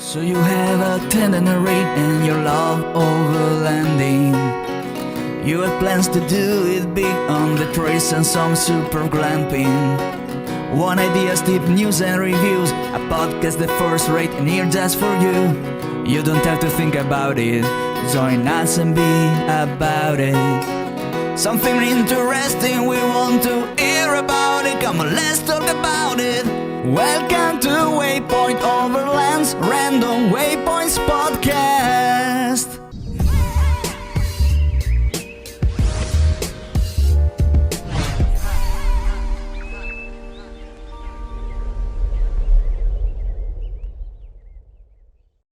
So you have a tender rate and your love overlanding. You have plans to do it big on the trace and some super glamping. One idea, deep news and reviews, a podcast the first rate and here just for you. You don't have to think about it, join us and be about it. Something interesting we want to hear about it, come on let's talk about it. Welcome to Waypoint Overland's Random Waypoints podcast.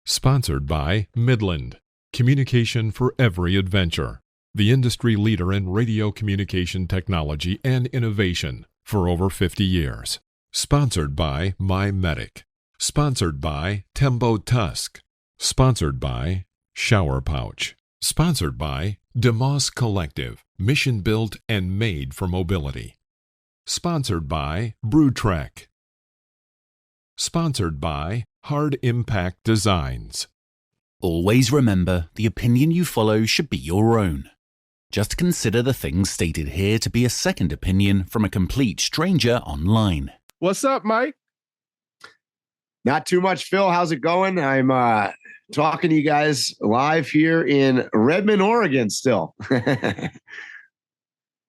Sponsored by Midland, communication for every adventure. The industry leader in radio communication technology and innovation for over 50 years. Sponsored by MyMedic. Sponsored by Tembo Tusk. Sponsored by Shower Pouch. Sponsored by DeMoss Collective, mission built and made for mobility. Sponsored by BrewTrek. Sponsored by Hard Impact Designs. Always remember, the opinion you follow should be your own. Just consider the things stated here to be a second opinion from a complete stranger online. What's up, Mike? Not too much, Phil. How's it going? I'm talking to you guys live here in Redmond, Oregon still.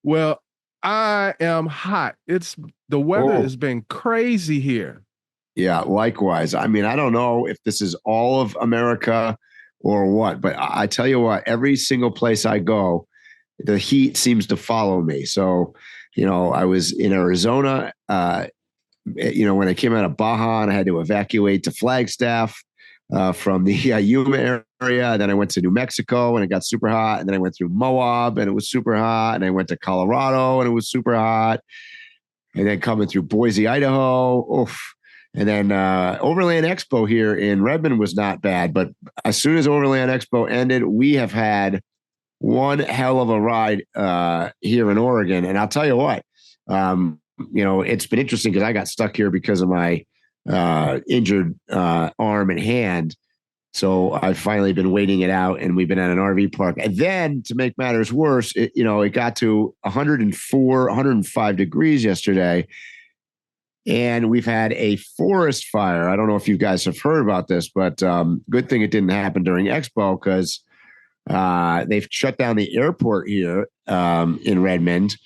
Well, I am hot. The weather has been crazy here. Yeah, likewise. I mean, I don't know if this is all of America or what, but I tell you what, every single place I go, the heat seems to follow me. So, I was in Arizona, when I came out of Baja and I had to evacuate to Flagstaff from the Yuma area. Then I went to New Mexico and it got super hot. And then I went through Moab and it was super hot. And I went to Colorado and it was super hot. And then coming through Boise, Idaho. Oof. And then Overland Expo here in Redmond was not bad. But as soon as Overland Expo ended, we have had one hell of a ride here in Oregon. And I'll tell you what, it's been interesting because I got stuck here because of my injured arm and hand. So I've finally been waiting it out and we've been at an RV park. And then to make matters worse, it got to 104, 105 degrees yesterday. And we've had a forest fire. I don't know if you guys have heard about this, but good thing it didn't happen during Expo because they've shut down the airport here in Redmond.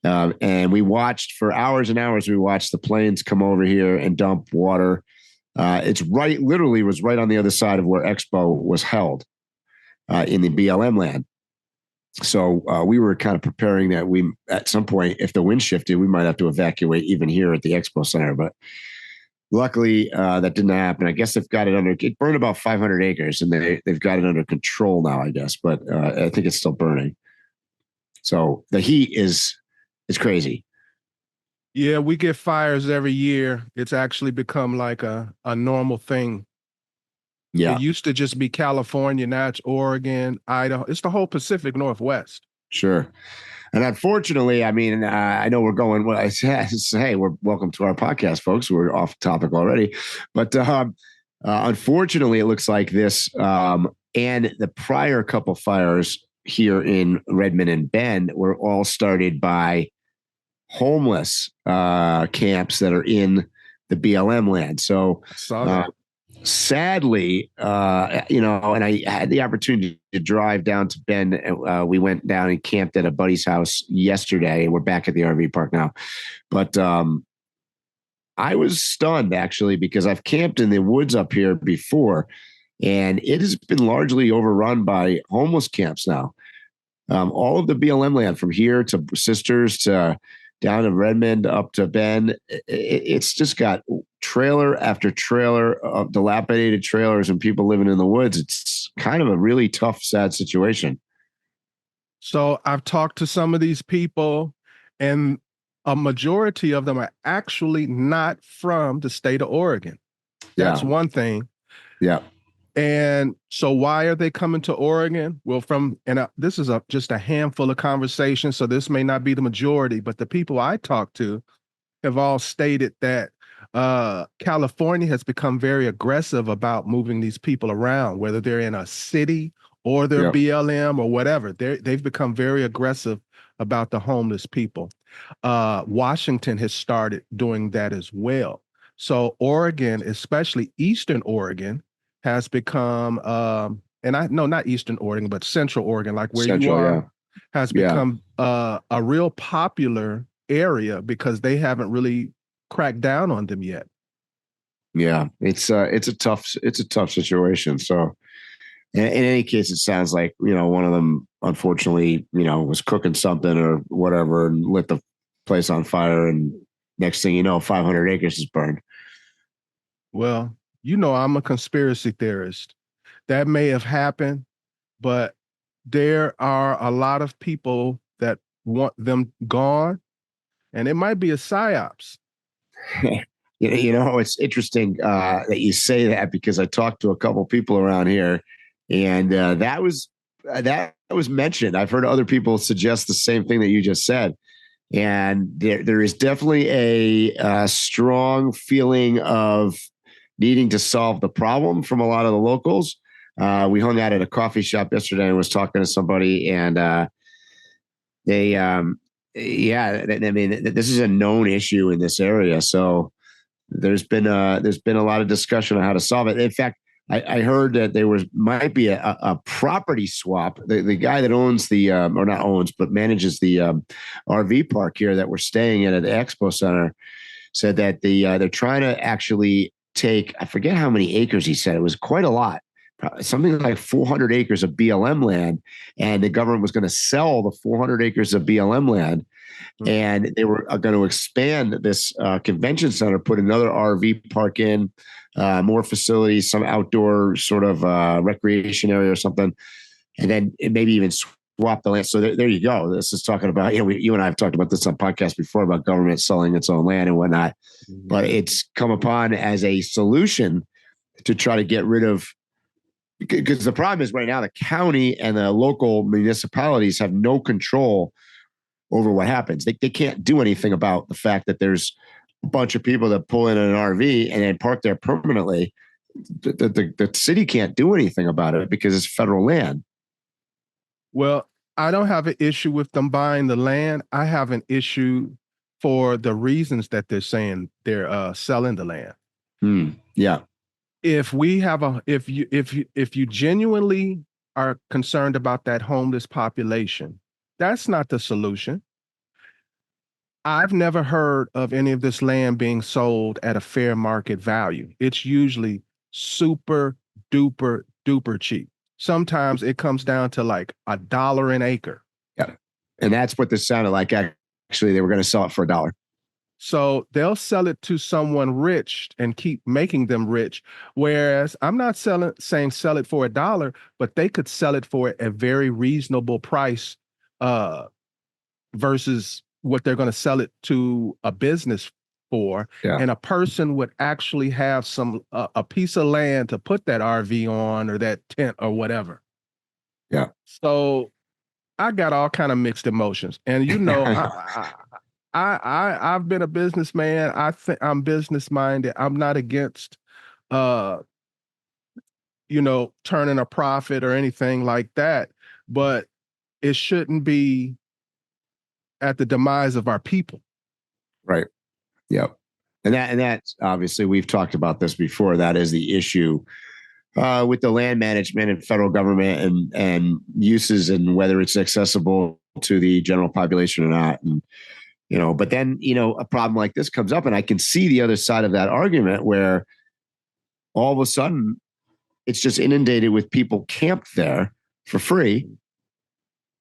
And we watched for hours and hours. We watched the planes come over here and dump water. Literally was right on the other side of where Expo was held in the BLM land. So we were kind of preparing that at some point, if the wind shifted, we might have to evacuate even here at the Expo Center. But luckily, that didn't happen. I guess they've got it burned about 500 acres and they've got it under control now, I guess. But I think it's still burning. So the heat is crazy. Yeah, we get fires every year. It's actually become like a normal thing. Yeah. It used to just be California. Now it's Oregon, Idaho. It's the whole Pacific Northwest. Sure. And unfortunately, I mean, I know we're going, well, hey, we're welcome to our podcast, folks. We're off topic already. But unfortunately, it looks like this and the prior couple fires here in Redmond and Bend were all started by homeless camps that are in the BLM land. So sadly, and I had the opportunity to drive down to Bend. We went down and camped at a buddy's house yesterday. We're back at the RV park now. But I was stunned, actually, because I've camped in the woods up here before, and it has been largely overrun by homeless camps now. All of the BLM land from here to Sisters to down to Redmond up to Bend, it's just got trailer after trailer of dilapidated trailers and people living in the woods. It's kind of a really tough, sad situation. So I've talked to some of these people, and a majority of them are actually not from the state of Oregon. That's one thing. Yeah. And so why are they coming to Oregon? Well, this is just a handful of conversations, so this may not be the majority, but the people I talk to have all stated that California has become very aggressive about moving these people around, whether they're in a city or they're Yep. BLM or whatever. They've become very aggressive about the homeless people. Washington has started doing that as well. So Oregon, especially Eastern Oregon, has become, and I no, not Eastern Oregon, but Central Oregon, like where you Central, are, has yeah. become a real popular area because they haven't really cracked down on them yet. Yeah. It's a tough situation. So in any case, it sounds like, one of them, unfortunately, was cooking something or whatever and lit the place on fire. And next thing you know, 500 acres is burned. Well, I'm a conspiracy theorist. That may have happened, but there are a lot of people that want them gone, and it might be a psyops. It's interesting that you say that, because I talked to a couple people around here, and that was mentioned. I've heard other people suggest the same thing that you just said, and there is definitely a strong feeling of needing to solve the problem from a lot of the locals. We hung out at a coffee shop yesterday and was talking to somebody, and they, yeah, I mean, this is a known issue in this area, so there's been a lot of discussion on how to solve it. In fact, I heard that there might be a property swap. The guy that owns or not owns, but manages the RV park here that we're staying at the Expo Center, said that they're trying to actually take, I forget how many acres he said. It was quite a lot, something like 400 acres of BLM land, and the government was going to sell the 400 acres of BLM land. And they were going to expand this convention center, put another RV park in, more facilities, some outdoor sort of recreation area or something, and then maybe even swap the land. So there you go. This is talking about, you and I have talked about this on podcasts before about government selling its own land and whatnot, but it's come upon as a solution to try to get rid of, because the problem is right now the county and the local municipalities have no control over what happens. They can't do anything about the fact that there's a bunch of people that pull in an RV and then park there permanently. The city can't do anything about it because it's federal land. Well, I don't have an issue with them buying the land. I have an issue for the reasons that they're saying they're selling the land. Yeah. If you genuinely are concerned about that homeless population, that's not the solution. I've never heard of any of this land being sold at a fair market value. It's usually super duper duper cheap. Sometimes it comes down to like $1 an acre. Yeah. And that's what this sounded like. Actually, they were going to sell it for $1. So they'll sell it to someone rich and keep making them rich. Whereas I'm not saying sell it for $1, but they could sell it for a very reasonable price versus what they're going to sell it to a business for. Yeah. And a person would actually have a piece of land to put that RV on or that tent or whatever. Yeah. So I got all kind of mixed emotions. And I've been a businessman. I think I'm business minded. I'm not against turning a profit or anything like that, but it shouldn't be at the demise of our people. Right. Yep. And that's obviously, we've talked about this before. That is the issue with the land management and federal government and uses, and whether it's accessible to the general population or not. And, but then, a problem like this comes up, and I can see the other side of that argument where all of a sudden it's just inundated with people camped there for free.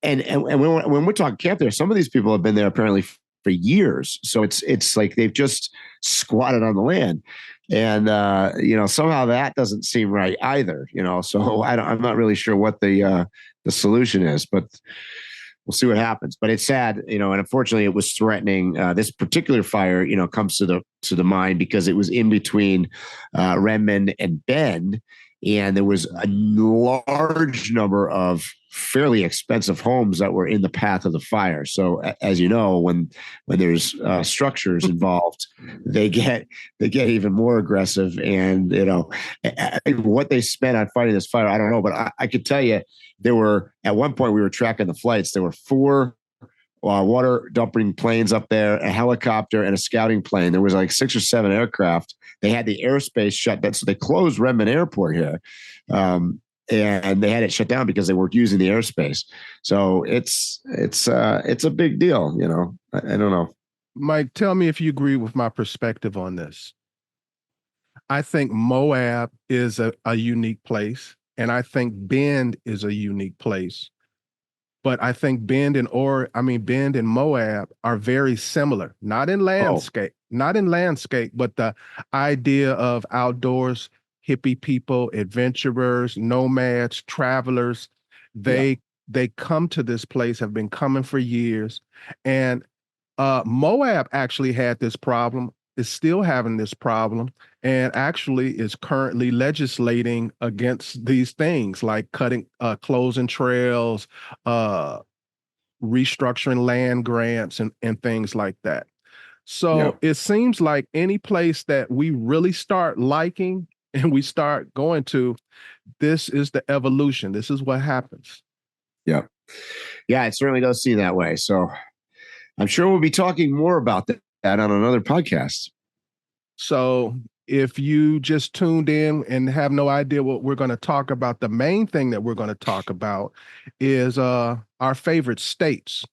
And when we're talking camp there, some of these people have been there apparently for years. So it's like they've just squatted on the land. And, somehow that doesn't seem right either, so I'm not really sure what the solution is, but we'll see what happens. But it's sad, and unfortunately it was threatening. This particular fire, comes to the mind because it was in between Redmond and Bend. and there was a large number of fairly expensive homes that were in the path of the fire. So, as you know, when there's structures involved, they get even more aggressive. And what they spent on fighting this fire, I don't know, but I could tell you, there were, at one point we were tracking the flights. There were 4 water dumping planes up there, a helicopter, and a scouting plane. There was like 6 or 7 aircraft. They had the airspace shut down, so they closed Redmond Airport here, and they had it shut down because they weren't using the airspace. So it's a big deal. I don't know. Mike, tell me if you agree with my perspective on this. I think Moab is a unique place, and I think Bend is a unique place. But I think Bend and Moab are very similar, not in landscape, but the idea of outdoors, hippie people, adventurers, nomads, travelers, they come to this place, have been coming for years. And Moab actually had this problem, is still having this problem, and actually is currently legislating against these things like closing trails, restructuring land grants, and things like that. So it seems like any place that we really start liking and we start going to, this is the evolution. This is what happens. Yeah. Yeah, it certainly does seem that way. So I'm sure we'll be talking more about that on another podcast. So if you just tuned in and have no idea what we're going to talk about, the main thing that we're going to talk about is our favorite states.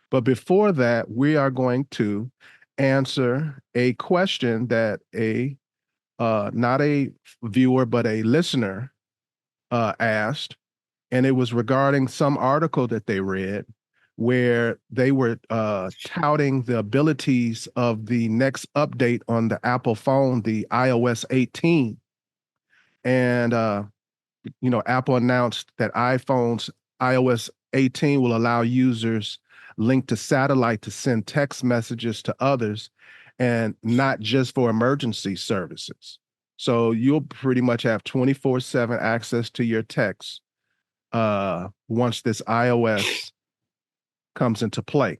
But before that, we are going to answer a question that not a viewer, but a listener asked. And it was regarding some article that they read where they were touting the abilities of the next update on the Apple phone, the iOS 18. And, Apple announced that iPhone's iOS 18 will allow users linked to satellite to send text messages to others, and not just for emergency services. So you'll pretty much have 24/7 access to your texts once this iOS comes into play.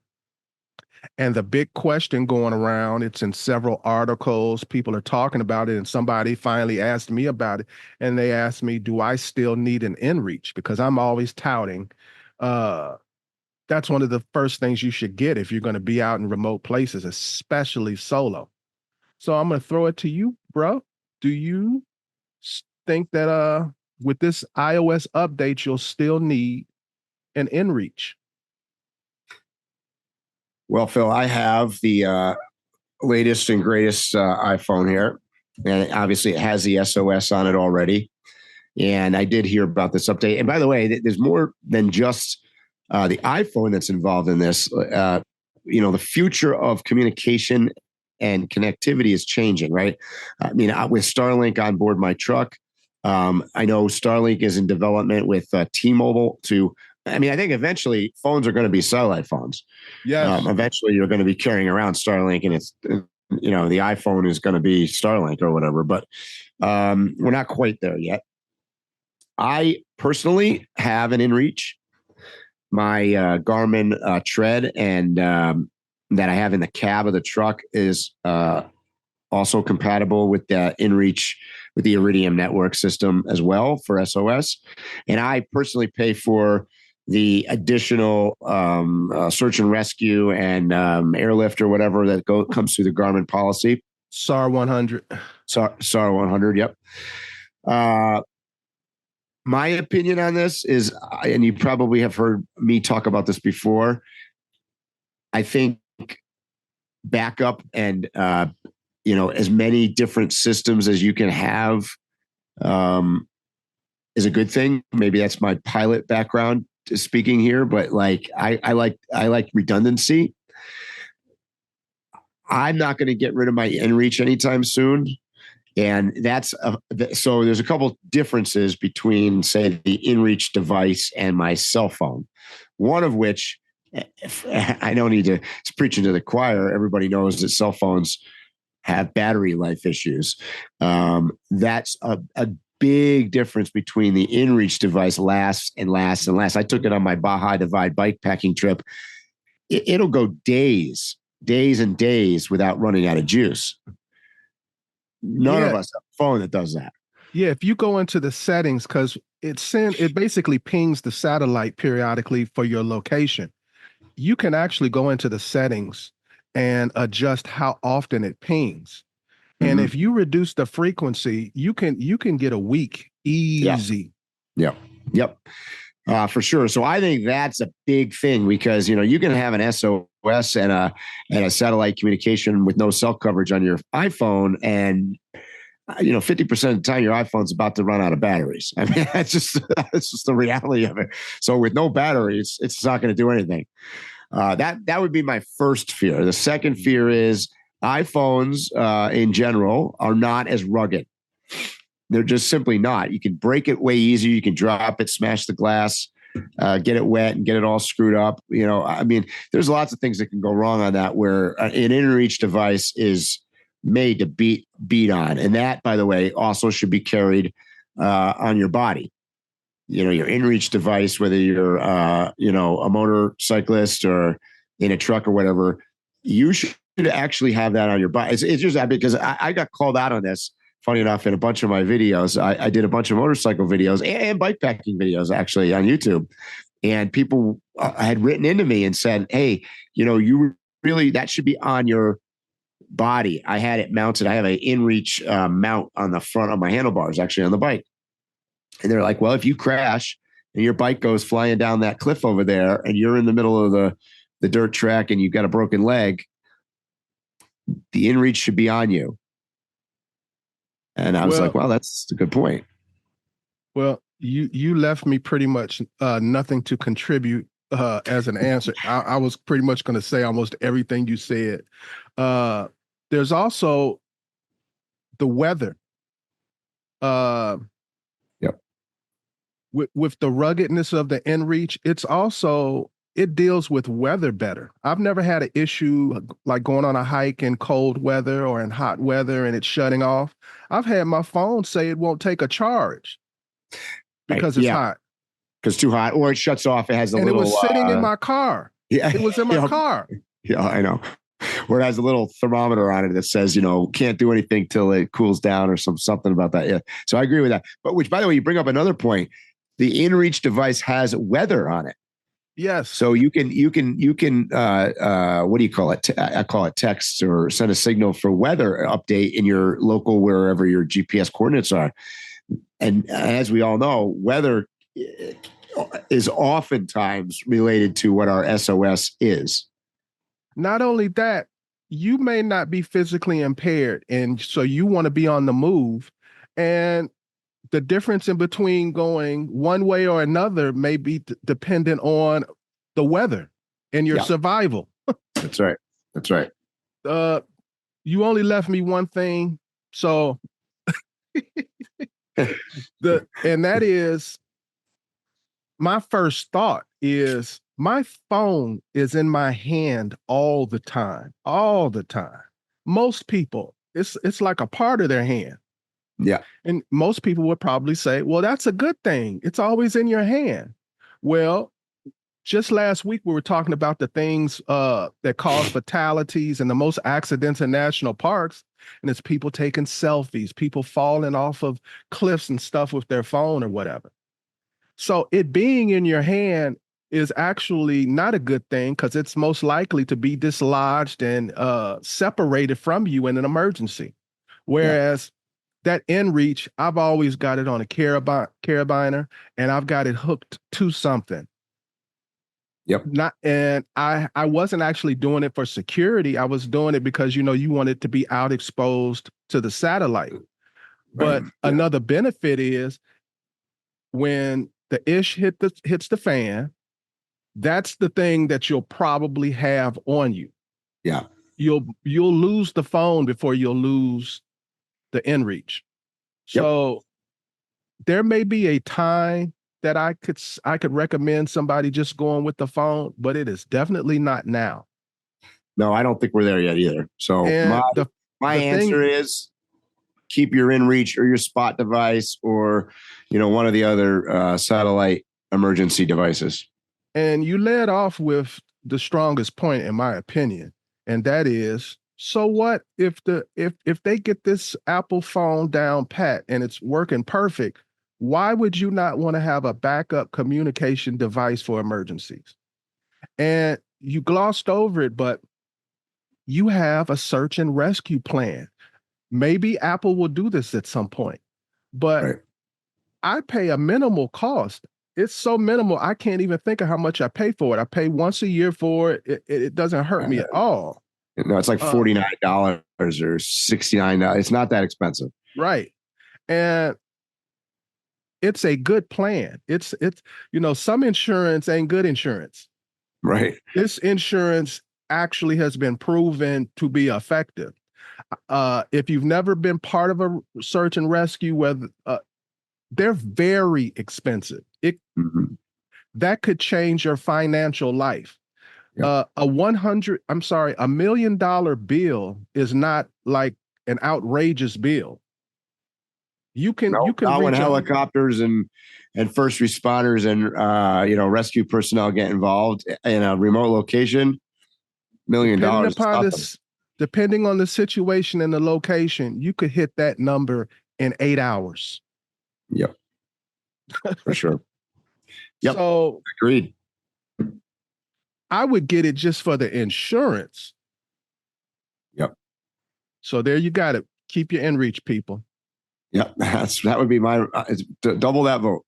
And the big question going around, it's in several articles, people are talking about it, and somebody finally asked me about it, and they asked me, do I still need an inReach? Because I'm always touting, that's one of the first things you should get if you're going to be out in remote places, especially solo. So I'm going to throw it to you, bro. Do you think that with this iOS update, you'll still need an inReach? Well, Phil, I have the latest and greatest iPhone here, and obviously it has the SOS on it already. And I did hear about this update. And by the way, there's more than just the iPhone that's involved in this. The future of communication and connectivity is changing, right? I mean, with Starlink on board my truck, I know Starlink is in development with T-Mobile I think eventually phones are going to be satellite phones. Yes. Eventually you're going to be carrying around Starlink, and it's, the iPhone is going to be Starlink or whatever, but we're not quite there yet. I personally have an inReach, my Garmin Tread, and that I have in the cab of the truck is also compatible with the inReach, with the Iridium network system as well for SOS. And I personally pay for the additional search and rescue and airlift or whatever that comes through the Garmin policy. SAR 100. SAR 100, yep. My opinion on this is, and you probably have heard me talk about this before, I think backup and as many different systems as you can have is a good thing. Maybe that's my pilot background speaking here, but I like redundancy. I'm not going to get rid of my inReach anytime soon. And so there's a couple differences between, say, the inReach device and my cell phone. One of which, I don't need to preach into the choir. Everybody knows that cell phones have battery life issues. That's a big difference between the inReach device lasts and lasts and lasts. I took it on my Baja Divide bike packing trip. It'll go days and days without running out of juice. None of us have a phone that does that. Yeah, if you go into the settings, because it basically pings the satellite periodically for your location. You can actually go into the settings and adjust how often it pings. And if you reduce the frequency, you can get a week easy. Yep. For sure. So I think that's a big thing because, you can have an SOS and a satellite communication with no cell coverage on your iPhone. And, 50% of the time your iPhone's about to run out of batteries. I mean, that's just the reality of it. So with no batteries, it's not going to do anything. That would be my first fear. The second fear is iPhones in general are not as rugged. They're just simply not. You can break it way easier. You can drop it, smash the glass, get it wet and get it all screwed up. There's lots of things that can go wrong on that where an inReach device is made to beat on. And that, by the way, also should be carried on your body. Your inReach device, whether you're, a motorcyclist or in a truck or whatever, you should actually have that on your body. It's just that because I got called out on this, funny enough, in a bunch of my videos. I did a bunch of motorcycle videos and bike packing videos actually on YouTube. And people had written into me and said, hey, you really, that should be on your body. I had it mounted. I have an inReach mount on the front of my handlebars, actually on the bike. And they're like, well, if you crash and your bike goes flying down that cliff over there and you're in the middle of the dirt track and you've got a broken leg, the inReach should be on you. And I was like, well, that's a good point. Well, you left me pretty much nothing to contribute as an answer. I was pretty much going to say almost everything you said. There's also the weather. With the ruggedness of the inReach, it deals with weather better. I've never had an issue like going on a hike in cold weather or in hot weather and it's shutting off. I've had my phone say it won't take a charge because it's hot. Because it's too hot, or it shuts off. It has a little. And it was sitting in my car. Yeah, it was in my car. Yeah, I know. Or it has a little thermometer on it that says, can't do anything till it cools down or something about that. Yeah. So I agree with that. But which, by the way, you bring up another point. The inReach device has weather on it. Yes. So you can what do you call it? I call it text or send a signal for weather update in your local, wherever your GPS coordinates are. And as we all know, weather is oftentimes related to what our SOS is. Not only that, you may not be physically impaired. And so you want to be on the move. And the difference in between going one way or another may be dependent on the weather and your survival. That's right. You only left me one thing. So and that is, my first thought is my phone is in my hand all the time. Most people, it's like a part of their hand. Yeah. And most people would probably say, well, that's a good thing. It's always in your hand. Well, just last week, we were talking about the things that cause fatalities and the most accidents in national parks. And it's people taking selfies, people falling off of cliffs and stuff with their phone or whatever. So it being in your hand is actually not a good thing because it's most likely to be dislodged and separated from you in an emergency. Whereas that inReach, I've always got it on a carabiner and I've got it hooked to something. Yep. I wasn't actually doing it for security. I was doing it because, you want it to be out exposed to the satellite. But another benefit is when the ish hits the fan, that's the thing that you'll probably have on you. Yeah. You'll lose the phone before you'll lose the inReach. So there may be a time that I could recommend somebody just going with the phone, but it is definitely not now. No, I don't think we're there yet either. So my answer is keep your inReach or your spot device or, one of the other satellite emergency devices. And you led off with the strongest point, in my opinion, and that is, so what if they get this Apple phone down pat and it's working perfect? Why would you not want to have a backup communication device for emergencies? And you glossed over it, but you have a search and rescue plan. Maybe Apple will do this at some point, but Right. I pay a minimal cost. It's so minimal, I can't even think of how much I pay for it. I pay once a year for it. It doesn't hurt me at all. No, it's like $49 or $69. It's not that expensive. Right. And it's a good plan. It's some insurance ain't good insurance. Right. This insurance actually has been proven to be effective. If you've never been part of a search and rescue, whether they're very expensive. That could change your financial life. Yep. $1 million bill is not like an outrageous bill. You can not when helicopters and first responders and rescue personnel get involved in a remote location. $1 million. Depending on the situation and the location, you could hit that number in 8 hours. Yep. For sure. Yep. So agreed. I would get it just for the insurance. Yep. So there you got it. Keep your inReach, people. Yep. That would be my double that vote.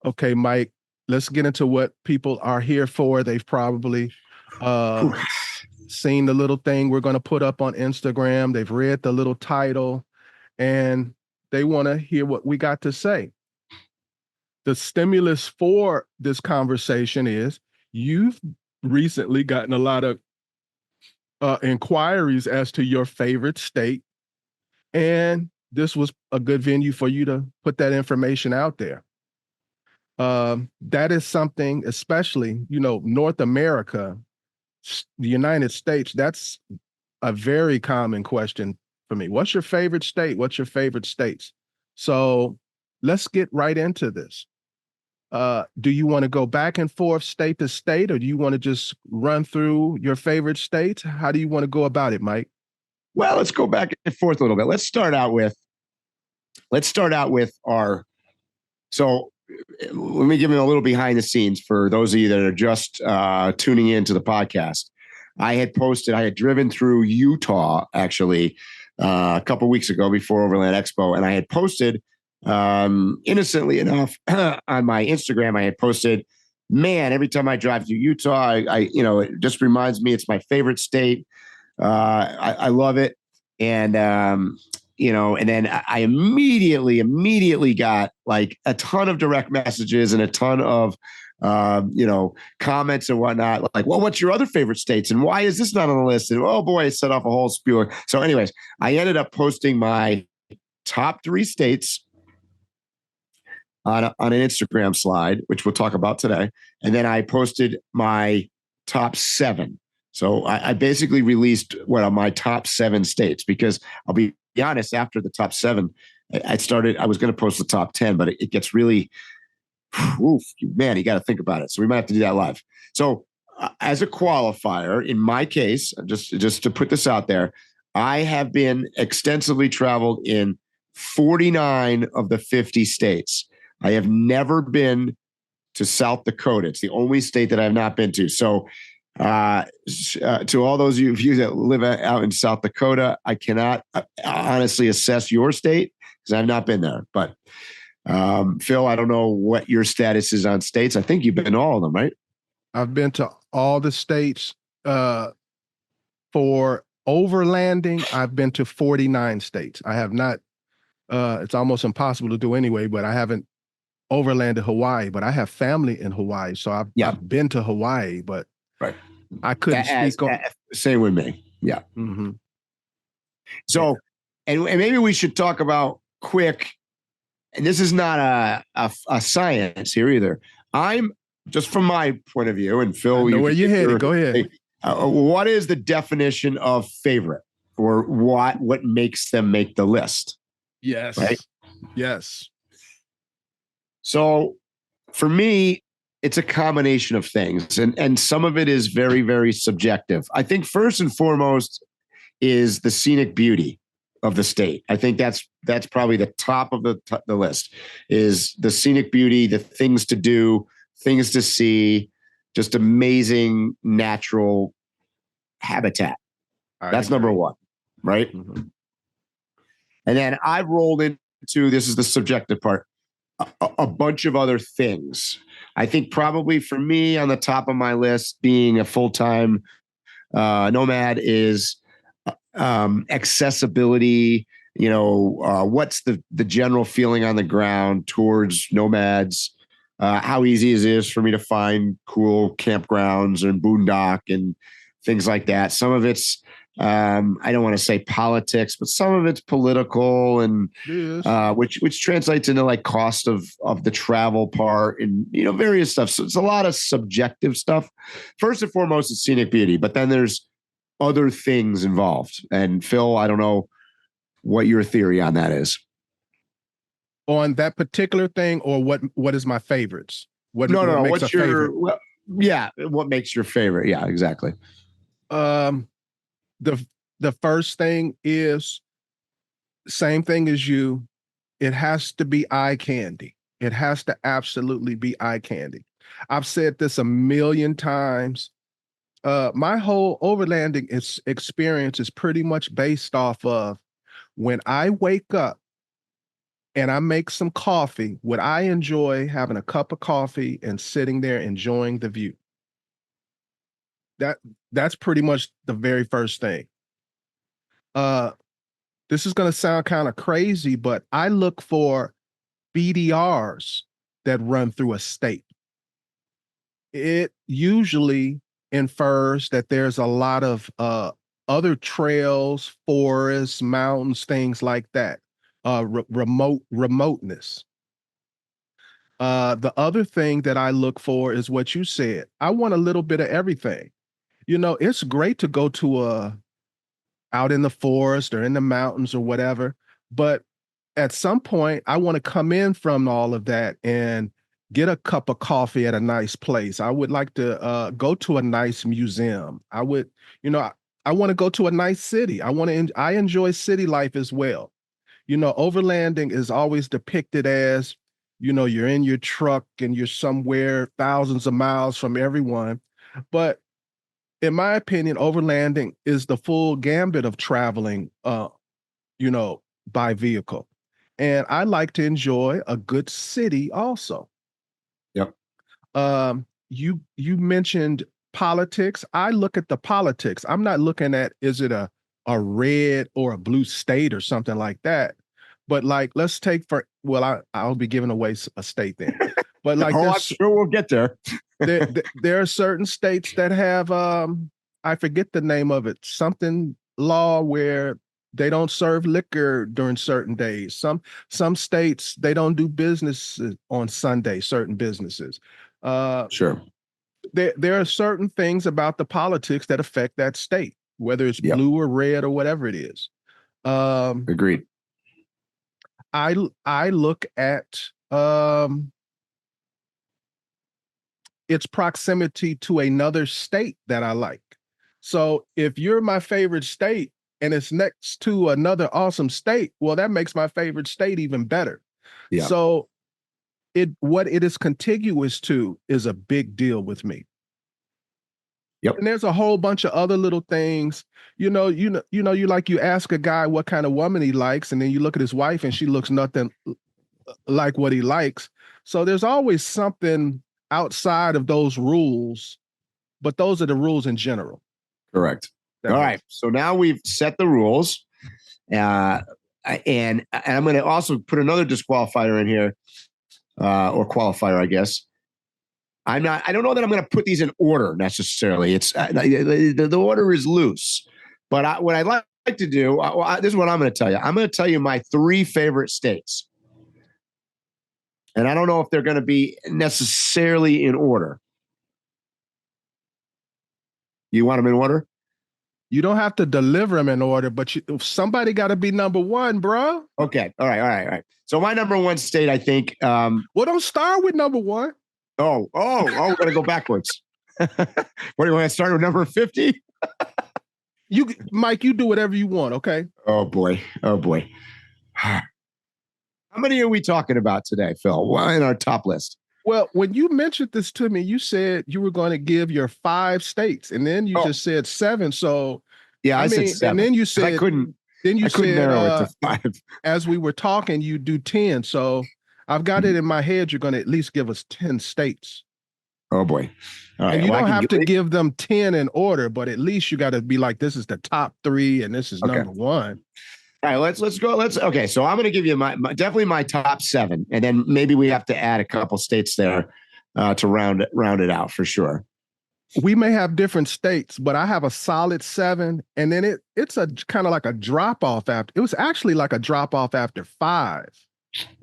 Okay, Mike, let's get into what people are here for. They've probably seen the little thing we're going to put up on Instagram. They've read the little title and they want to hear what we got to say. The stimulus for this conversation is you've recently gotten a lot of inquiries as to your favorite state, and this was a good venue for you to put that information out there. That is something, especially, North America, the United States, that's a very common question for me. What's your favorite state? What's your favorite states? So let's get right into this. Do you want to go back and forth state to state, or do you want to just run through your favorite states? How do you want to go about it, Mike? Well, let's go back and forth a little bit. Let's start out with our, so let me give you a little behind the scenes for those of you that are just tuning into the podcast. I had driven through Utah actually a couple of weeks ago before Overland Expo, and I had posted innocently enough on my Instagram, I had posted, man, every time I drive through Utah, I it just reminds me it's my favorite state. I love it. And, and then I immediately got like a ton of direct messages and a ton of, comments and whatnot. Like, well, what's your other favorite states? And why is this not on the list? And oh boy, I set off a whole spew. So anyways, I ended up posting my top 3 states on an Instagram slide, which we'll talk about today. And then I posted my top 7. So I basically released my top 7 states, because I'll be honest, after the top 7, I was going to post the top 10, but it gets really, man, you got to think about it. So we might have to do that live. So as a qualifier, in my case, just to put this out there, I have been extensively traveled in 49 of the 50 states. I have never been to South Dakota. It's the only state that I have not been to. So to all those of you that live out in South Dakota, I cannot honestly assess your state because I've not been there. But Phil, I don't know what your status is on states. I think you've been to all of them, right? I've been to all the states. For overlanding, I've been to 49 states. I have not, it's almost impossible to do anyway, but I haven't overlanded Hawaii, but I have family in Hawaii. So I've been to Hawaii, but right. I couldn't speak on. Same with me. Yeah. Mm-hmm. So, and maybe we should talk about quick, and this is not a science here either. I'm just from my point of view, and Phil, I know where you're headed. Go ahead. What is the definition of favorite? or what makes them make the list. Yes. Right. Yes. So for me, it's a combination of things, and some of it is very, very subjective. I think first and foremost is the scenic beauty of the state. I think that's probably the top of the list, is the scenic beauty, the things to do, things to see, just amazing natural habitat. That's number one, right? Mm-hmm. And then I've rolled into, this is the subjective part, a bunch of other things. I think probably for me on the top of my list, being a full-time nomad, is accessibility. What's the general feeling on the ground towards nomads? How easy it is for me to find cool campgrounds and boondock and things like that. Some of it's I don't want to say politics, but some of it's political, and which translates into like cost of the travel part, and various stuff. So it's a lot of subjective stuff. First and foremost, it's scenic beauty, but then there's other things involved. And Phil, I don't know what your theory on that is. On that particular thing, or what is my favorites? What makes what's a favorite? What makes your favorite? Yeah, exactly. The first thing is same thing as you. It has to be eye candy. It has to absolutely be eye candy. I've said this a million times. My whole overlanding experience is pretty much based off of when I wake up and I make some coffee, would I enjoy having a cup of coffee and sitting there enjoying the view? That's pretty much the very first thing. This is going to sound kind of crazy, but I look for BDRs that run through a state. It usually infers that there's a lot of other trails, forests, mountains, things like that. Remoteness. The other thing that I look for is what you said. I want a little bit of everything. It's great to go to out in the forest or in the mountains or whatever, but at some point I want to come in from all of that and get a cup of coffee at a nice place. I would like to go to a nice museum. I would, I want to go to a nice city. I enjoy city life as well. Overlanding is always depicted as, you're in your truck and you're somewhere thousands of miles from everyone. But in my opinion, overlanding is the full gambit of traveling, by vehicle. And I like to enjoy a good city also. Yep. You mentioned politics. I look at the politics. I'm not looking at, is it a red or a blue state or something like that. But like, let's take I'll be giving away a state then. But like, I'm sure we'll get there. there are certain states that have, I forget the name of it, something law where they don't serve liquor during certain days. Some states, they don't do business on Sunday, certain businesses. Sure. There are certain things about the politics that affect that state, whether it's blue or red or whatever it is. Agreed. I look at its proximity to another state that I like. So if you're my favorite state and it's next to another awesome state, well, that makes my favorite state even better. Yeah. So what it is contiguous to is a big deal with me. Yep. And there's a whole bunch of other little things. You ask a guy what kind of woman he likes, and then you look at his wife and she looks nothing like what he likes. So there's always something outside of those rules, but those are the rules in general. Correct. All right. So now we've set the rules, and I'm going to also put another disqualifier in here, or qualifier, I guess. I don't know that I'm going to put these in order necessarily. It's the order is loose, but what I'd like to do, this is what I'm going to tell you. I'm going to tell you my 3 favorite states. And I don't know if they're going to be necessarily in order. You want them in order? You don't have to deliver them in order, but somebody got to be number one, bro. Okay. All right. So my number one state, I think. Well, don't start with number one. We're going to go backwards. What do you want to start with number 50? Mike, you do whatever you want, okay? Oh boy. How many are we talking about today, Phil? Well, in our top list. Well, when you mentioned this to me, you said you were going to give your 5 states, and then you just said 7. So yeah, I said 7. And then you said I couldn't. Then you couldn't said narrow it to 5. As we were talking, you do 10. So I've got it in my head. You're going to at least give us 10 states. Oh boy! All right. And you don't have to give them 10 in order, but at least you got to be like, this is the top 3, and this is number 1. All right, let's go. Okay. So I'm going to give you my definitely my top 7, and then maybe we have to add a couple states there to round it out for sure. We may have different states, but I have a solid 7, and then it's a kind of like a drop off after. It was actually like a drop off after 5.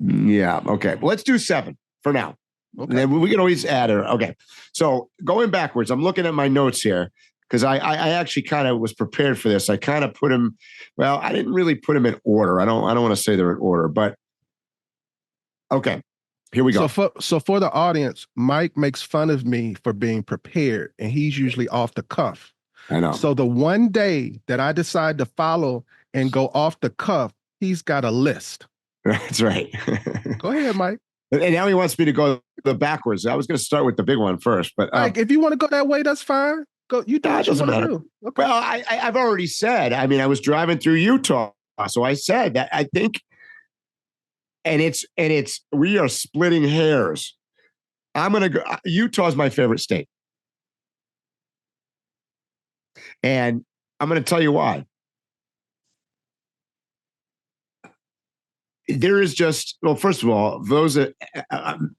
Yeah. Okay. Well, let's do 7 for now. Okay. And then we can always add her. Okay. So going backwards, I'm looking at my notes here because I actually kind of was prepared for this. I kind of put them. Well, I didn't really put them in order. I don't want to say they're in order, but okay. Here we go. So for the audience, Mike makes fun of me for being prepared, and he's usually off the cuff. I know. So the one day that I decide to follow and go off the cuff, he's got a list. That's right. Go ahead, Mike. And now he wants me to go the backwards. I was going to start with the big one first, but Mike, if you want to go that way, that's fine. Go. You do what you want to do. Okay. Well, I've already said. I mean, I was driving through Utah, so I said that I think. And it's we are splitting hairs. I'm going to go. Utah's my favorite state. And I'm going to tell you why. There is just, well, first of all, those that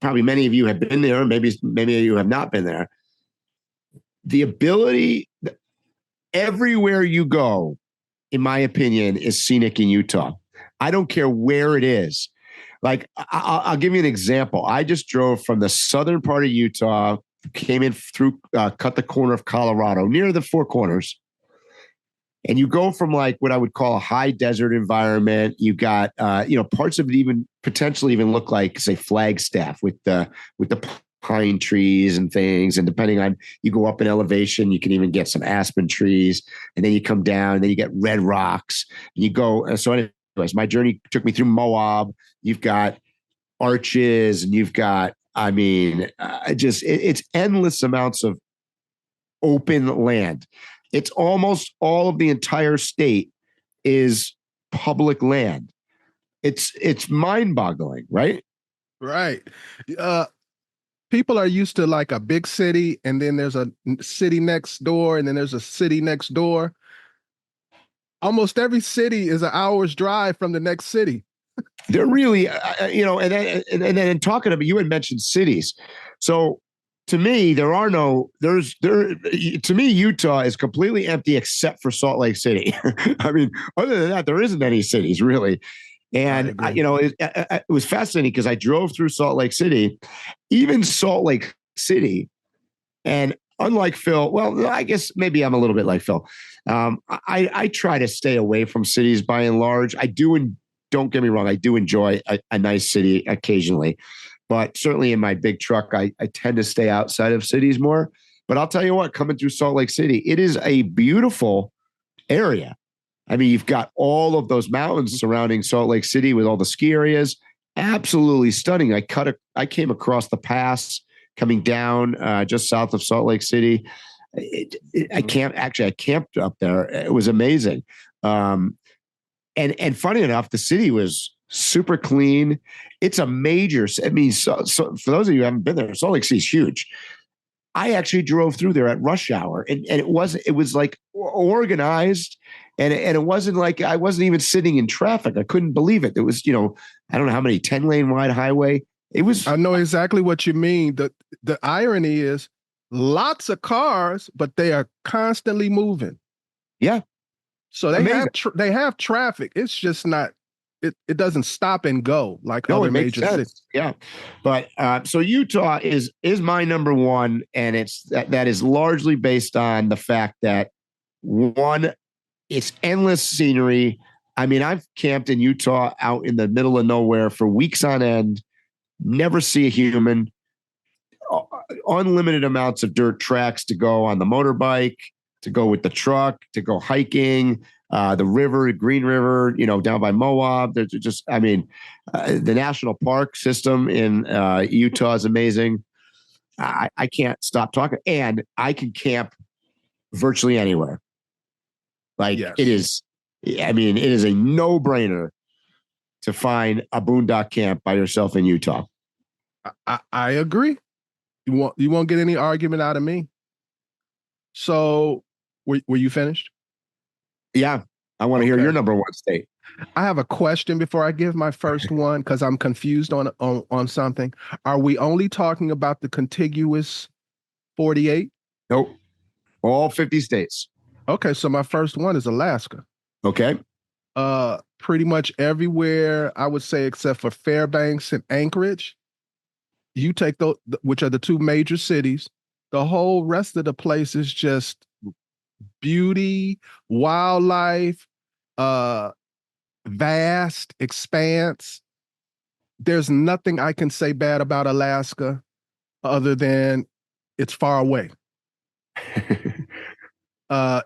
probably many of you have been there, maybe you have not been there. The ability, everywhere you go, in my opinion, is scenic in Utah. I don't care where it is. Like, I'll give you an example. I just drove from the southern part of Utah, came in through, cut the corner of Colorado, near the Four Corners. And you go from like what I would call a high desert environment. You got, parts of it even potentially even look like, say, Flagstaff with the pine trees and things. And depending on, you go up in elevation, you can even get some aspen trees. And then you come down, and then you get red rocks. And you go. So anyways, my journey took me through Moab. You've got arches, and you've got, it's endless amounts of open land. It's almost all of the entire state is public land. It's mind-boggling, right? Right. People are used to like a big city, and then there's a city next door, and then there's a city next door. Almost every city is an hour's drive from the next city. They're really, and then talking about, you had mentioned cities. So to me, to me, Utah is completely empty except for Salt Lake City. I mean, other than that, there isn't any cities really. And it was fascinating because I drove through Salt Lake City, even Salt Lake City. And unlike Phil, well, I guess maybe I'm a little bit like Phil. I try to stay away from cities by and large. I do, and don't get me wrong, I do enjoy a nice city occasionally. But certainly in my big truck, I tend to stay outside of cities more. But I'll tell you what, coming through Salt Lake City, it is a beautiful area. I mean, you've got all of those mountains surrounding Salt Lake City with all the ski areas. Absolutely stunning. I came across the pass coming down just south of Salt Lake City. I camped up there. It was amazing. And funny enough, the city was super clean. It's a major, so for those of you who haven't been there, Salt Lake City is huge. I actually drove through there at rush hour, and it was like organized, and it wasn't like I wasn't even sitting in traffic. I couldn't believe it. It was, I don't know how many 10-lane wide highway. It was. I know exactly what you mean. The irony is lots of cars, but they are constantly moving. Yeah. So they have traffic. It's just not. It doesn't stop and go like other major cities. Yeah, but so Utah is my number one, and it's that is largely based on the fact that one, it's endless scenery. I mean, I've camped in Utah out in the middle of nowhere for weeks on end, never see a human, unlimited amounts of dirt tracks to go on the motorbike, to go with the truck, to go hiking, the river, Green River, down by Moab. There's just, I mean, the national park system in Utah is amazing. I can't stop talking. And I can camp virtually anywhere. Like Yes. it is a no-brainer to find a boondock camp by yourself in Utah. I agree. You won't get any argument out of me. So were you finished? Yeah. I want to hear your number one state. I have a question before I give my first one, because I'm confused on something. Are we only talking about the contiguous 48? Nope. All 50 states. Okay, so my first one is Alaska. Okay. Pretty much everywhere, I would say, except for Fairbanks and Anchorage. You take those, which are the two major cities. The whole rest of the place is just beauty, wildlife, vast expanse. There's nothing I can say bad about Alaska other than it's far away.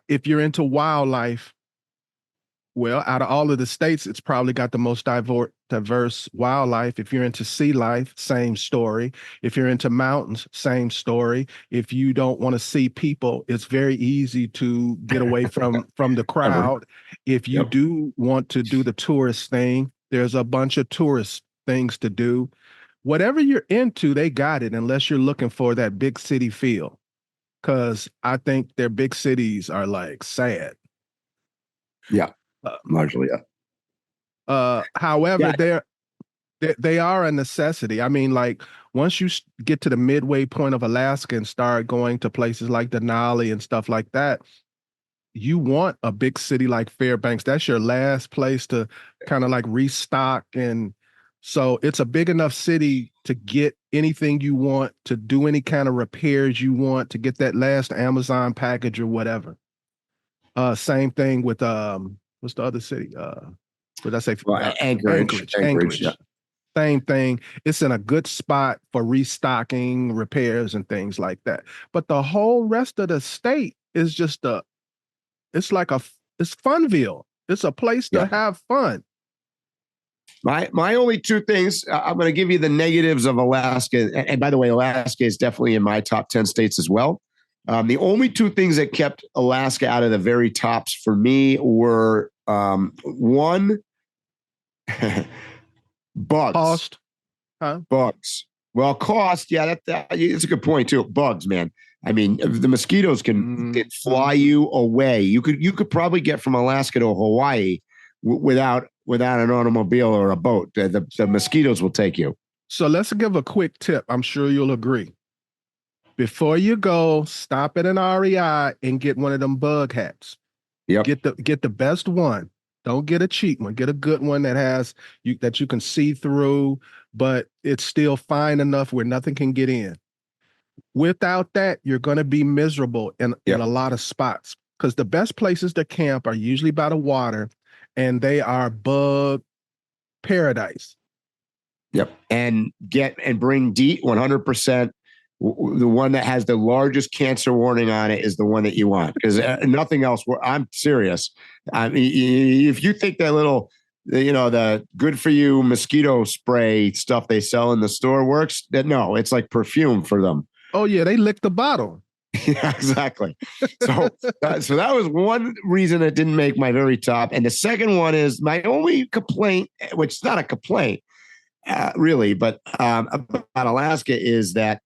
If you're into wildlife, well, out of all of the states, it's probably got the most diverse wildlife. If you're into sea life, same story. If you're into mountains, same story. If you don't want to see people, it's very easy to get away from the crowd. If you do want to do the tourist thing, there's a bunch of tourist things to do. Whatever you're into, they got it, unless you're looking for that big city feel. Because I think their big cities are like sad. Yeah. Largely, yeah. However, they are a necessity. I mean, like once you get to the midway point of Alaska and start going to places like Denali and stuff like that, you want a big city like Fairbanks. That's your last place to kind of like restock. And so it's a big enough city to get anything you want, to do any kind of repairs you want, to get that last Amazon package or whatever. Same thing with what's the other city? What did I say? Anchorage. Yeah. Same thing. It's in a good spot for restocking, repairs, and things like that. But the whole rest of the state is just it's Funville. It's a place to have fun. My only two things, I'm going to give you the negatives of Alaska. And by the way, Alaska is definitely in my top 10 states as well. The only two things that kept Alaska out of the very tops for me were one, bugs. Cost. Huh? Bugs. Well, cost. Yeah, it's a good point too. Bugs, man. I mean, the mosquitoes can fly you away. You could probably get from Alaska to Hawaii without an automobile or a boat. The mosquitoes will take you. So let's give a quick tip. I'm sure you'll agree. Before you go, stop at an REI and get one of them bug hats. Yep. Get the best one. Don't get a cheap one. Get a good one that you can see through, but it's still fine enough where nothing can get in. Without that, you're going to be miserable in a lot of spots, because the best places to camp are usually by the water, and they are bug paradise. Yep. And bring DEET 100%. The one that has the largest cancer warning on it is the one that you want, because nothing else. I'm serious. I mean, if you think that little, the good for you mosquito spray stuff they sell in the store works, no, it's like perfume for them. Oh yeah, they lick the bottle. Yeah, exactly. So that was one reason it didn't make my very top. And the second one is my only complaint, which is not a complaint, really, but about Alaska, is that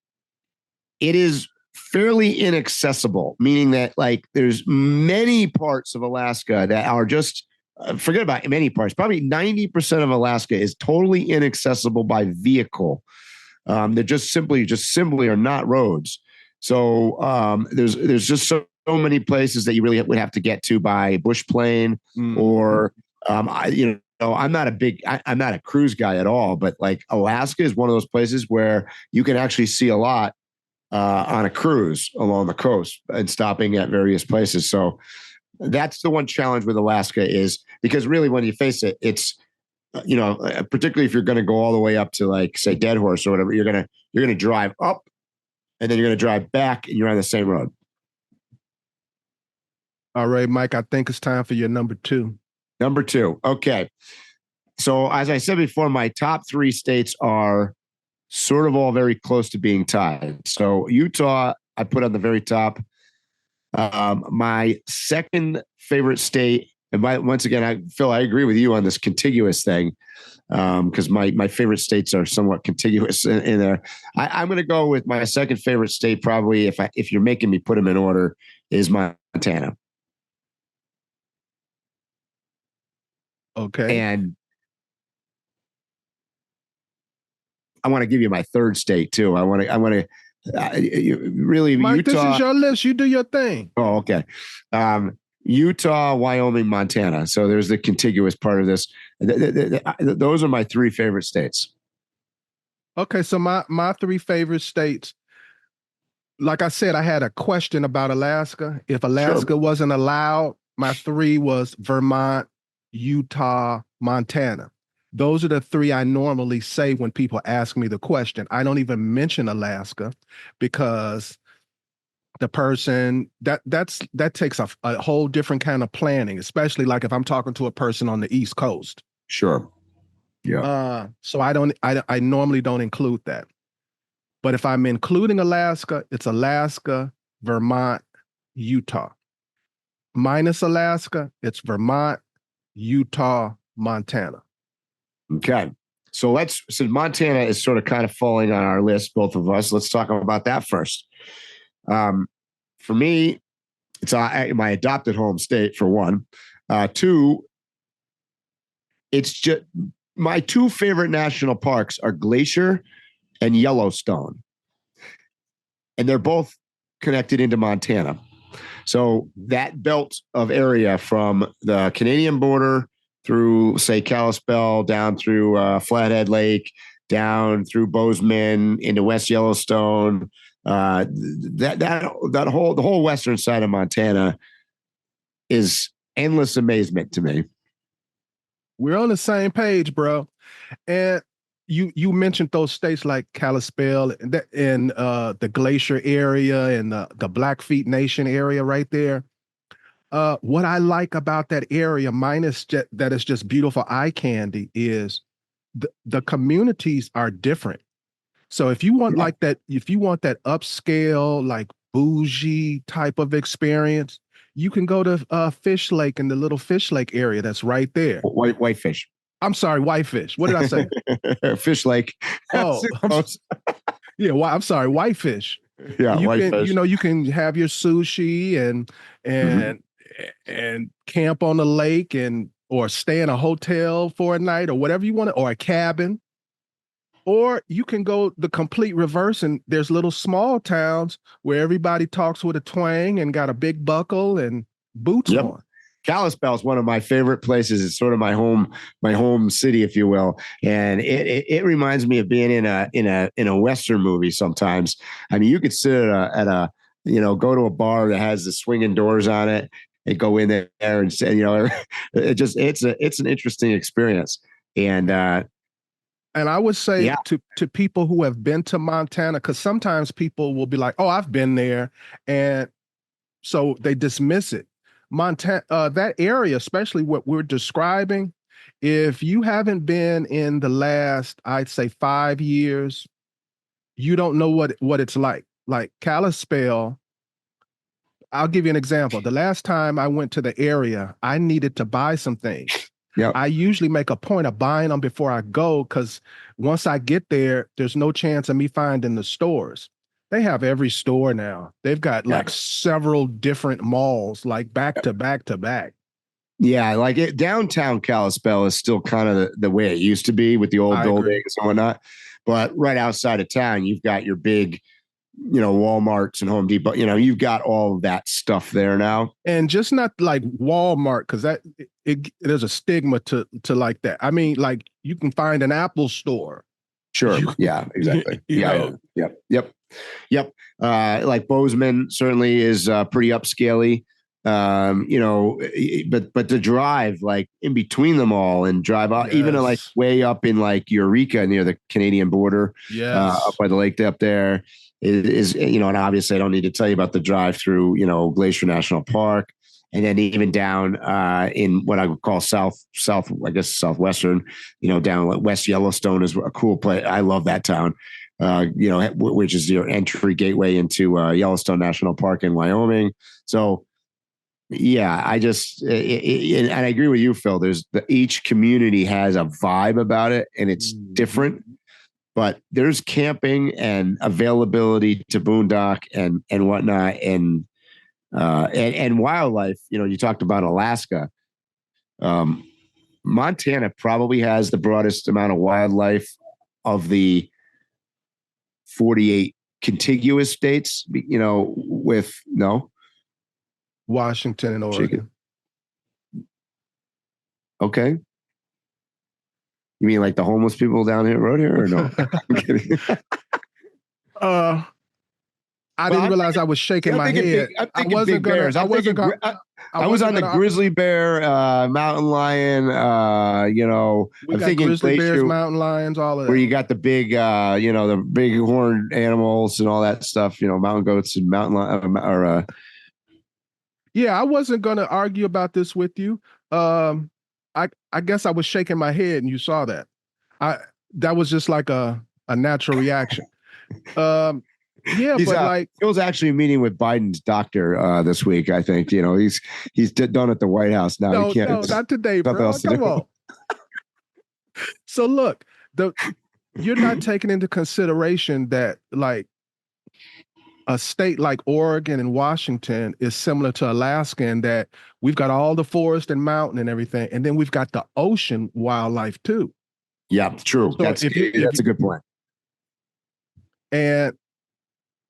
it is fairly inaccessible, meaning that like there's many parts of Alaska that are just, forget about many parts, probably 90% of Alaska is totally inaccessible by vehicle. They're just simply are not roads. So there's just so many places that you really would have to get to by bush plane or I'm not a cruise guy at all, but like Alaska is one of those places where you can actually see a lot on a cruise along the coast and stopping at various places. So That's the one challenge with Alaska is because really when you face it, it's, particularly if you're going to go all the way up to like say Dead Horse or whatever, you're going to drive up and then you're going to drive back and you're on the same road. All right, Mike, I think it's time for your number 2. Number 2. Okay. So as I said before, my top 3 states are sort of all very close to being tied. So Utah, I put on the very top. My second favorite state, and once again, Phil, I agree with you on this contiguous thing, because my favorite states are somewhat contiguous in there. I'm going to go with my second favorite state, probably if you're making me put them in order, is Montana. Okay. And I want to give you my third state too. I want to really Mike, Utah. This is your list. You do your thing. Oh, okay. Utah, Wyoming, Montana. So there's the contiguous part of this. Those are my 3 favorite states. Okay, so my 3 favorite states. Like I said, I had a question about Alaska. If Alaska wasn't allowed, my 3 was Vermont, Utah, Montana. Those are the 3 I normally say when people ask me the question. I don't even mention Alaska because the person that takes a whole different kind of planning, especially like if I'm talking to a person on the East Coast. Sure. Yeah. So I normally don't include that. But if I'm including Alaska, it's Alaska, Vermont, Utah. Minus Alaska, it's Vermont, Utah, Montana. Okay. So since Montana is sort of kind of falling on our list, both of us, let's talk about that first. For me, it's my adopted home state, for one. 2, it's just my 2 favorite national parks are Glacier and Yellowstone. And they're both connected into Montana. So that belt of area from the Canadian border through, say, Kalispell, down through Flathead Lake, down through Bozeman into West Yellowstone. The whole western side of Montana is endless amazement to me. We're on the same page, bro. And you mentioned those states like Kalispell and the Glacier area and the Blackfeet Nation area right there. What I like about that area, minus that it's just beautiful eye candy, is the communities are different. So if you want if you want that upscale, like bougie type of experience, you can go to Fish Lake and the little Fish Lake area that's right there. Whitefish. I'm sorry, Whitefish. What did I say? Fish Lake. Oh, I'm sorry, Whitefish. Yeah, Whitefish. You can have your sushi and camp on the lake or stay in a hotel for a night or whatever you want, or a cabin. Or you can go the complete reverse, and there's little small towns where everybody talks with a twang and got a big buckle and boots on. Kalispell is one of my favorite places. It's sort of my home city, if you will, and it reminds me of being in a Western movie. Sometimes, I mean, you could sit at a go to a bar that has the swinging doors on it and go in there and say, it's an interesting experience. And I would say to people who have been to Montana, because sometimes people will be like, "Oh, I've been there," and so they dismiss it. Montana, that area, especially what we're describing, if you haven't been in the last, I'd say 5 years, you don't know what it's like. Like Kalispell, I'll give you an example. The last time I went to the area, I needed to buy some things. Yep. I usually make a point of buying them before I go, because once I get there's no chance of me finding the stores. They have every store now. They've got like several different malls, like back to back to back. Yeah, like downtown Kalispell is still kind of the way it used to be with the old buildings and whatnot. But right outside of town, you've got your big, Walmarts and Home Depot. You've got all of that stuff there now. And just not like Walmart, because there's a stigma to like that. I mean, like you can find an Apple store. Sure. Yeah, exactly. Yep. Like Bozeman certainly is pretty upscale-y. But to drive like in between them all and drive out, even like Yes. way up in like Eureka near the Canadian border, up Yes. by the lake up there is, and obviously I don't need to tell you about the drive through, Glacier National Park. And then even down in what I would call I guess southwestern, down West Yellowstone is a cool place. I love that town, which is your entry gateway into Yellowstone National Park in Wyoming. So, yeah, and I agree with you, Phil. Each community has a vibe about it, and it's different. But there's camping and availability to boondock and whatnot, and wildlife. You talked about Alaska. Montana probably has the broadest amount of wildlife of the 48 contiguous states. With no. Washington and Oregon. Okay. You mean like the homeless people down here road here or no? I'm kidding. I didn't realize I was shaking my head. I wasn't going to. I was on the grizzly bear, mountain lion. We got grizzly bears, mountain lions, all of that. Where you got the big, the big horned animals and all that stuff. Mountain goats and mountain lion. Yeah, I wasn't going to argue about this with you. I guess I was shaking my head and you saw that. That was just like a natural reaction. Phil's actually meeting with Biden's doctor this week. I think he's done at the White House now. No, not today, bro. Come on. So look, you're not taking into consideration that like a state like Oregon and Washington is similar to Alaska in that we've got all the forest and mountain and everything, and then we've got the ocean wildlife too. Yeah, true. So that's a good point. And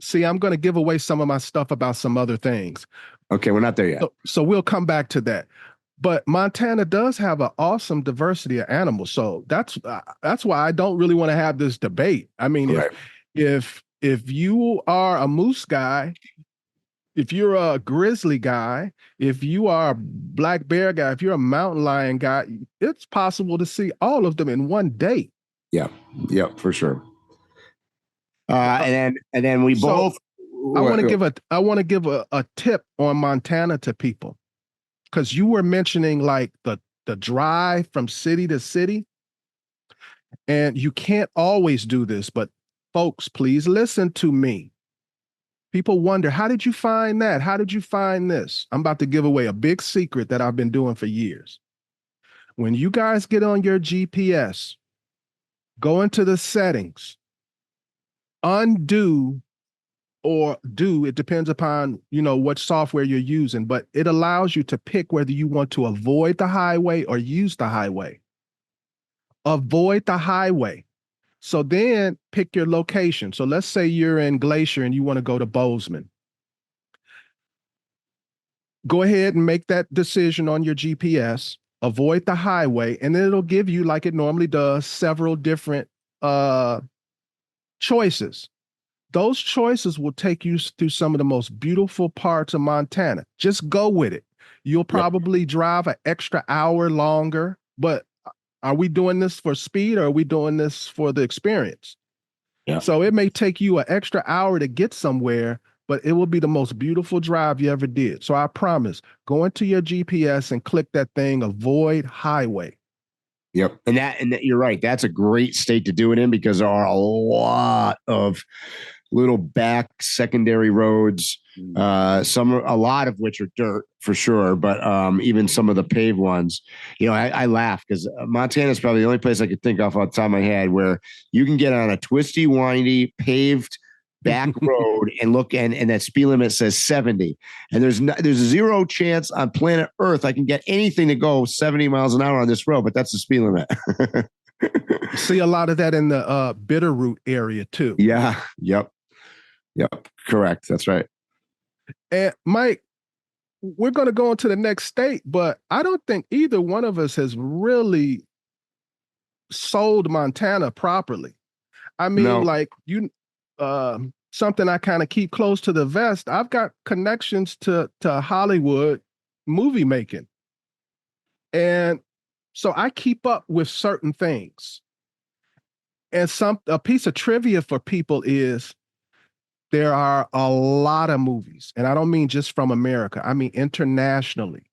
see, I'm going to give away some of my stuff about some other things. Okay, we're not there yet. So we'll come back to that. But Montana does have an awesome diversity of animals. So that's why I don't really want to have this debate. I mean, right. If you are a moose guy, if you're a grizzly guy, if you are a black bear guy, if you're a mountain lion guy, it's possible to see all of them in one day. Yeah, for sure. And then we both. I want to give a tip on Montana to people, because you were mentioning like the drive from city to city, and you can't always do this, but folks, please listen to me. People wonder, how did you find that? How did you find this? I'm about to give away a big secret that I've been doing for years. When you guys get on your GPS, go into the settings, undo or do, it depends upon, what software you're using, but it allows you to pick whether you want to avoid the highway or use the highway. Avoid the highway. So then pick your location. So let's say you're in Glacier and you want to go to Bozeman. Go ahead and make that decision on your GPS, avoid the highway, and then it'll give you, like it normally does, several different choices. Those choices will take you through some of the most beautiful parts of Montana. Just go with it. You'll probably drive an extra hour longer, but are we doing this for speed or are we doing this for the experience? Yeah. So it may take you an extra hour to get somewhere, but it will be the most beautiful drive you ever did. So I promise, go into your GPS and click that thing, avoid highway. Yep. And that you're right. That's a great state to do it in, because there are a lot of little back secondary roads, a lot of which are dirt for sure, but even some of the paved ones, I laugh because Montana is probably the only place I could think of off the top of my head where you can get on a twisty, windy, paved back road and look, and that speed limit says 70, and there's zero chance on planet Earth I can get anything to go 70 miles an hour on this road, but that's the speed limit. See a lot of that in the Bitterroot area too. Yeah. Yep. Correct. That's right. And Mike, we're going to go into the next state, but I don't think either one of us has really sold Montana properly. I mean, like something I kind of keep close to the vest. I've got connections to Hollywood movie making. And so I keep up with certain things. And a piece of trivia for people is there are a lot of movies, and I don't mean just from America, I mean internationally.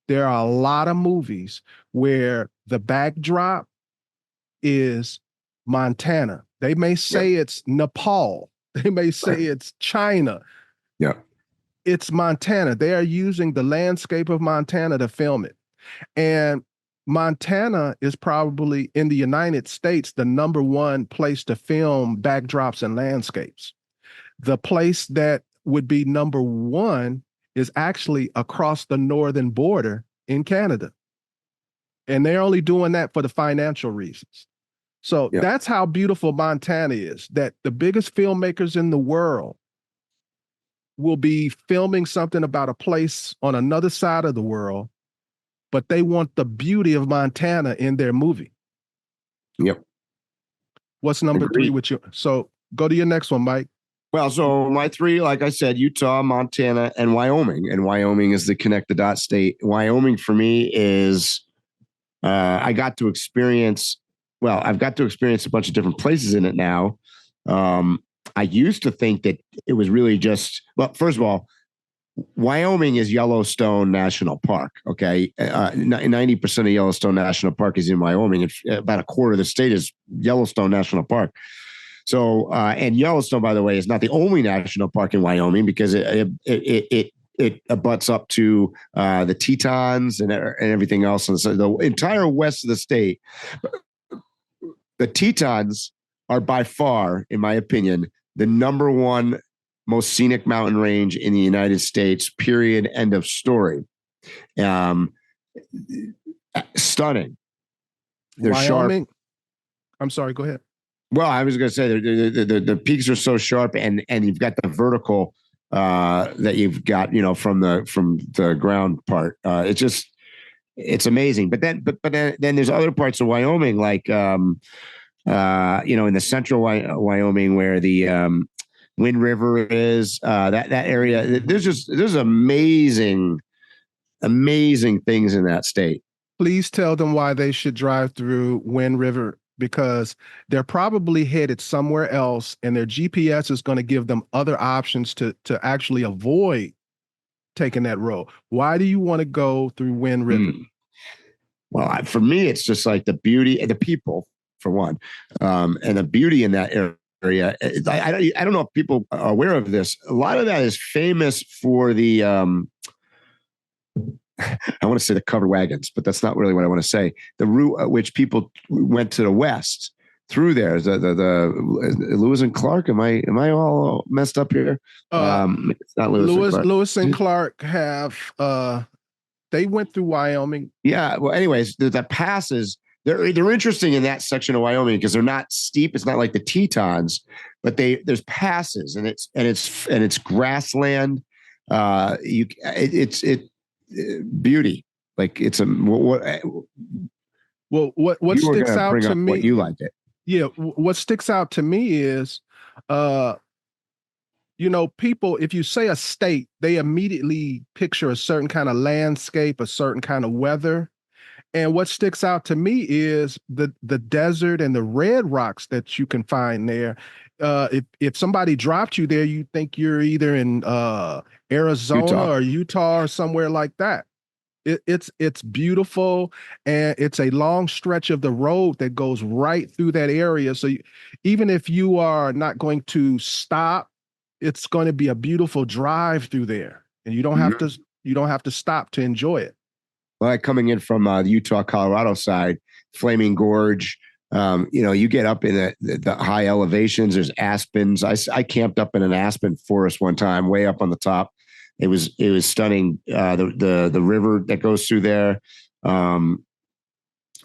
There are a lot of movies where the backdrop is Montana. They may say it's Nepal. They may say it's China. Yeah. It's Montana. They are using the landscape of Montana to film it. And Montana is probably in the United States the number one place to film backdrops and landscapes. The place that would be number one is actually across the northern border in Canada. And they're only doing that for the financial reasons. So that's how beautiful Montana is, that the biggest filmmakers in the world will be filming something about a place on another side of the world, but they want the beauty of Montana in their movie. Yep. What's number Agreed. 3 with you? So go to your next one, Mike. Well, so my 3, like I said, Utah, Montana, and Wyoming. And Wyoming is the connect the dot state. Wyoming for me is I've got to experience a bunch of different places in it now. I used to think that it was really just, well, first of all, Wyoming is Yellowstone National Park. Okay. 90% of Yellowstone National Park is in Wyoming. About a quarter of the state is Yellowstone National Park. So, and Yellowstone, by the way, is not the only national park in Wyoming because it abuts up to the Tetons and everything else. And so the entire west of the state, the Tetons are by far, in my opinion, the number one most scenic mountain range in the United States, period, end of story. Stunning. They're Wyoming. sharp. I'm sorry, go ahead. Well, I was going to say the peaks are so sharp, and you've got the vertical that you've got, from the ground part. It's amazing. But then there's other parts of Wyoming, like in the central Wyoming where the Wind River is, that area. There's amazing things in that state. Please tell them why they should drive through Wind River, because they're probably headed somewhere else and their GPS is going to give them other options to actually avoid taking that road. Why do you want to go through Wind River? Well, for me, it's just like the beauty and the people, for one, and the beauty in that area. I don't know if people are aware of this. A lot of that is famous for the I want to say the covered wagons, but that's not really what I want to say. The route at which people went to the west through there, the Lewis and Clark. Am I all messed up here? It's not Lewis and Clark have they went through Wyoming. Yeah. Well, anyways, the passes, they're interesting in that section of Wyoming because they're not steep. It's not like the Tetons, but there's passes and it's grassland. Beauty, like it's what sticks out to me. What you like it? Yeah, what sticks out to me is, people. If you say a state, they immediately picture a certain kind of landscape, a certain kind of weather. And what sticks out to me is the desert and the red rocks that you can find there. If somebody dropped you there, you think you're either in Arizona or Utah or somewhere like that. It's beautiful, and it's a long stretch of the road that goes right through that area. So even if you are not going to stop, it's going to be a beautiful drive through there, and you don't have to stop to enjoy it. Well, coming in from the Utah, Colorado side, Flaming Gorge. You get up in the high elevations. There's aspens. I camped up in an aspen forest one time, way up on the top. It was stunning. The river that goes through there.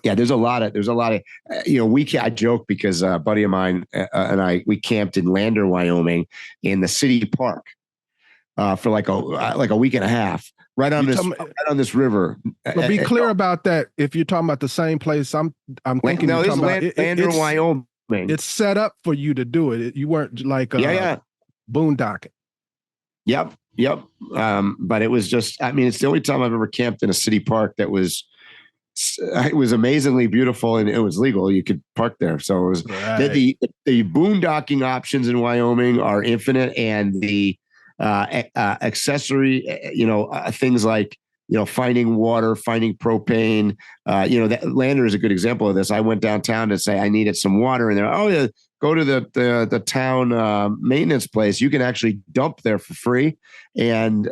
There's a lot of. I joke because a buddy of mine and we camped in Lander, Wyoming, in the city park for like a week and a half. Right on this river. But be clear about that. If you're talking about the same place, I'm thinking. No, this is Lander, Wyoming. It's set up for you to do it. You weren't like boondocking. Yep. Yep. But it was just, I mean, it's the only time I've ever camped in a city park that was, it was amazingly beautiful and it was legal. You could park there. So it was Right. the boondocking options in Wyoming are infinite, and the accessory, things like, finding water, finding propane. That Lander is a good example of this. I went downtown to say I needed some water, and they're, oh yeah, go to the town maintenance place. You can actually dump there for free, and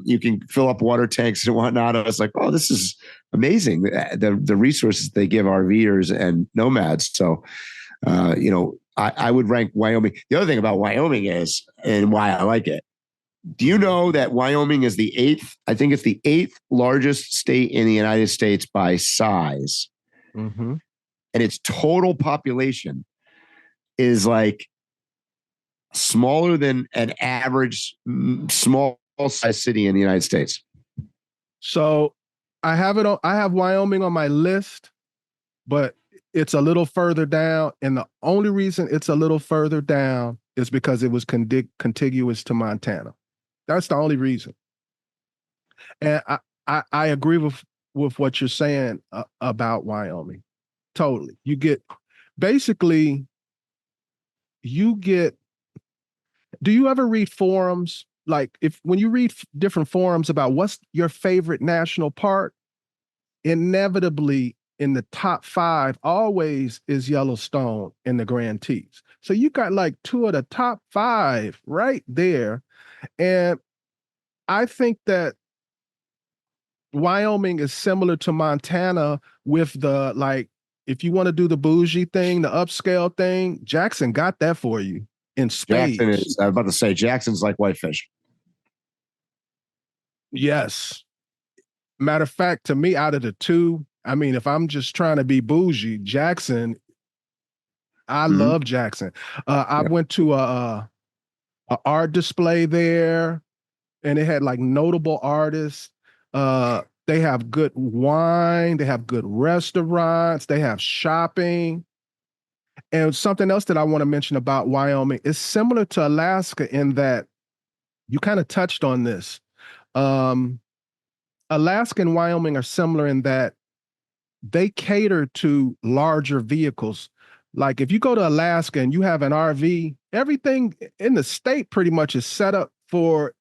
you can fill up water tanks and whatnot. I was like, oh, this is amazing. The resources they give RVers and nomads. So, I would rank Wyoming. The other thing about Wyoming is, and why I like it. Do you know that Wyoming is the eighth? I think it's the eighth largest state in the United States by size. Mm-hmm. And its total population is like smaller than an average small size city in the United States. So I have Wyoming on my list, but it's a little further down. And the only reason it's a little further down is because it was contiguous to Montana. That's the only reason. And I agree with what you're saying about Wyoming. Totally. Do you ever read forums? Like when you read different forums about what's your favorite national park, inevitably in the top 5 always is Yellowstone and the Grand Tees. So you got like 2 of the top 5 right there. And I think that Wyoming is similar to Montana with the, like, if you want to do the bougie thing, the upscale thing, Jackson got that for you in spades. Jackson is, I was about to say, Jackson's like Whitefish. Yes. Matter of fact, to me, out of the two, I mean, if I'm just trying to be bougie, Jackson, I love Jackson. I went to a art display there, and it had like notable artists. They have good wine, they have good restaurants, they have shopping. And something else that I want to mention about Wyoming is similar to Alaska in that you kind of touched on this. Alaska and Wyoming are similar in that they cater to larger vehicles. Like if you go to Alaska and you have an RV, everything in the state pretty much is set up for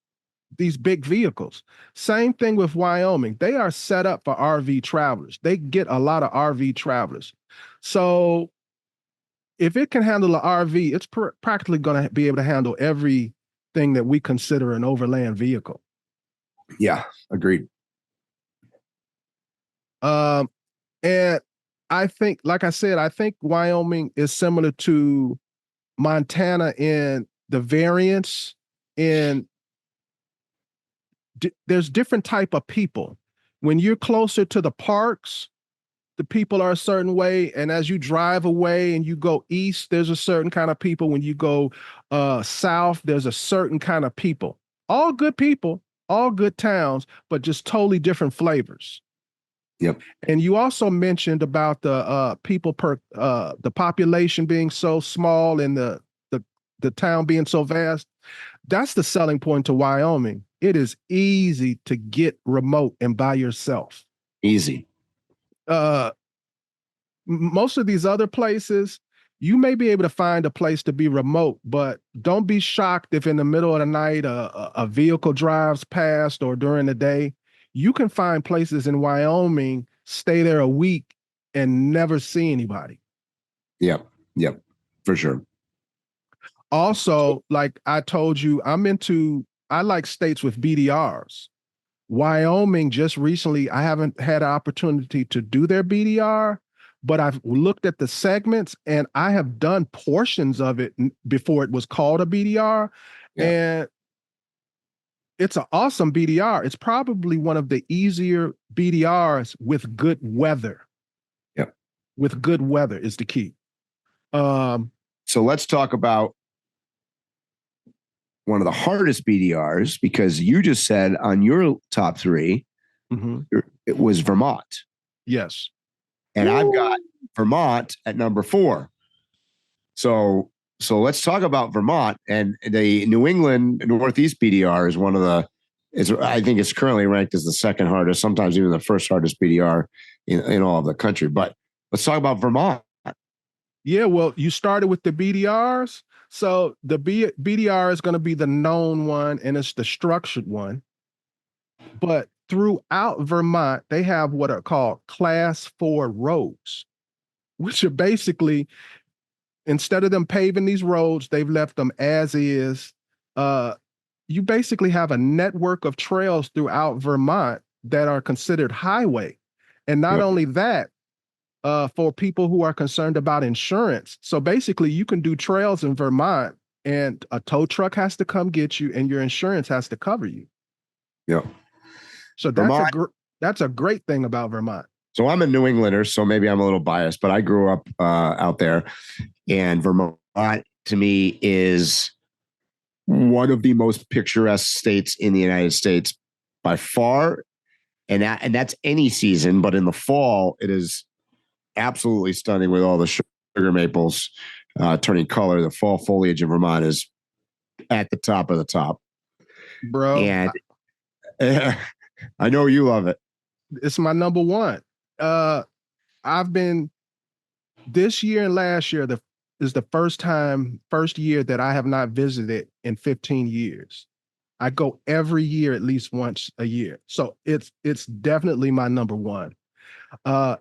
these big vehicles. Same thing with Wyoming. They are set up for RV travelers. They get a lot of RV travelers. So if it can handle an RV, it's practically going to be able to handle everything that we consider an overland vehicle. Yeah, agreed. And I think, like I said, I think Wyoming is similar to Montana in the variance in there's different type of people. When you're closer to the parks, the people are a certain way. And as you drive away and you go east, there's a certain kind of people. When you go south, there's a certain kind of people. All good people, all good towns, but just totally different flavors. Yep. And you also mentioned about the people the population being so small and the town being so vast. That's the selling point to Wyoming. It is easy to get remote and by yourself. Easy. Most of these other places, you may be able to find a place to be remote, but don't be shocked if in the middle of the night a vehicle drives past or during the day. You can find places in Wyoming, stay there a week and never see anybody. Yep, for sure. Also, like I told you, I like states with BDRs. Wyoming just recently, I haven't had an opportunity to do their BDR, but I've looked at the segments and I have done portions of it before it was called a BDR. Yeah. And it's an awesome BDR. It's probably one of the easier BDRs with good weather. Yep. With good weather is the key. So let's talk about one of the hardest BDRs, because you just said on your top 3, it was Vermont. Yes. And I've got Vermont at number 4. So So let's talk about Vermont. And the New England Northeast BDR is one of the, I think it's currently ranked as the second hardest, sometimes even the first hardest BDR in all of the country. But let's talk about Vermont. Yeah, well, you started with the BDRs. So the BDR is going to be the known one, and it's the structured one. But throughout Vermont, they have what are called Class 4 roads, which are basically, instead of them paving these roads, they've left them as is. You basically have a network of trails throughout Vermont that are considered highway. And not only that, for people who are concerned about insurance. So basically, you can do trails in Vermont and a tow truck has to come get you and your insurance has to cover you. Yeah. So that's a great thing about Vermont. So I'm a New Englander, so maybe I'm a little biased, but I grew up out there, and Vermont to me is one of the most picturesque states in the United States by far. And that's any season, but in the fall, it is absolutely stunning with all the sugar maples turning color. The fall foliage in Vermont is at the top of the top. Bro. And I know you love it. It's my number one. I've been this year and last year is the first year that I have not visited in 15 years. I go every year, at least once a year. So it's definitely my number one.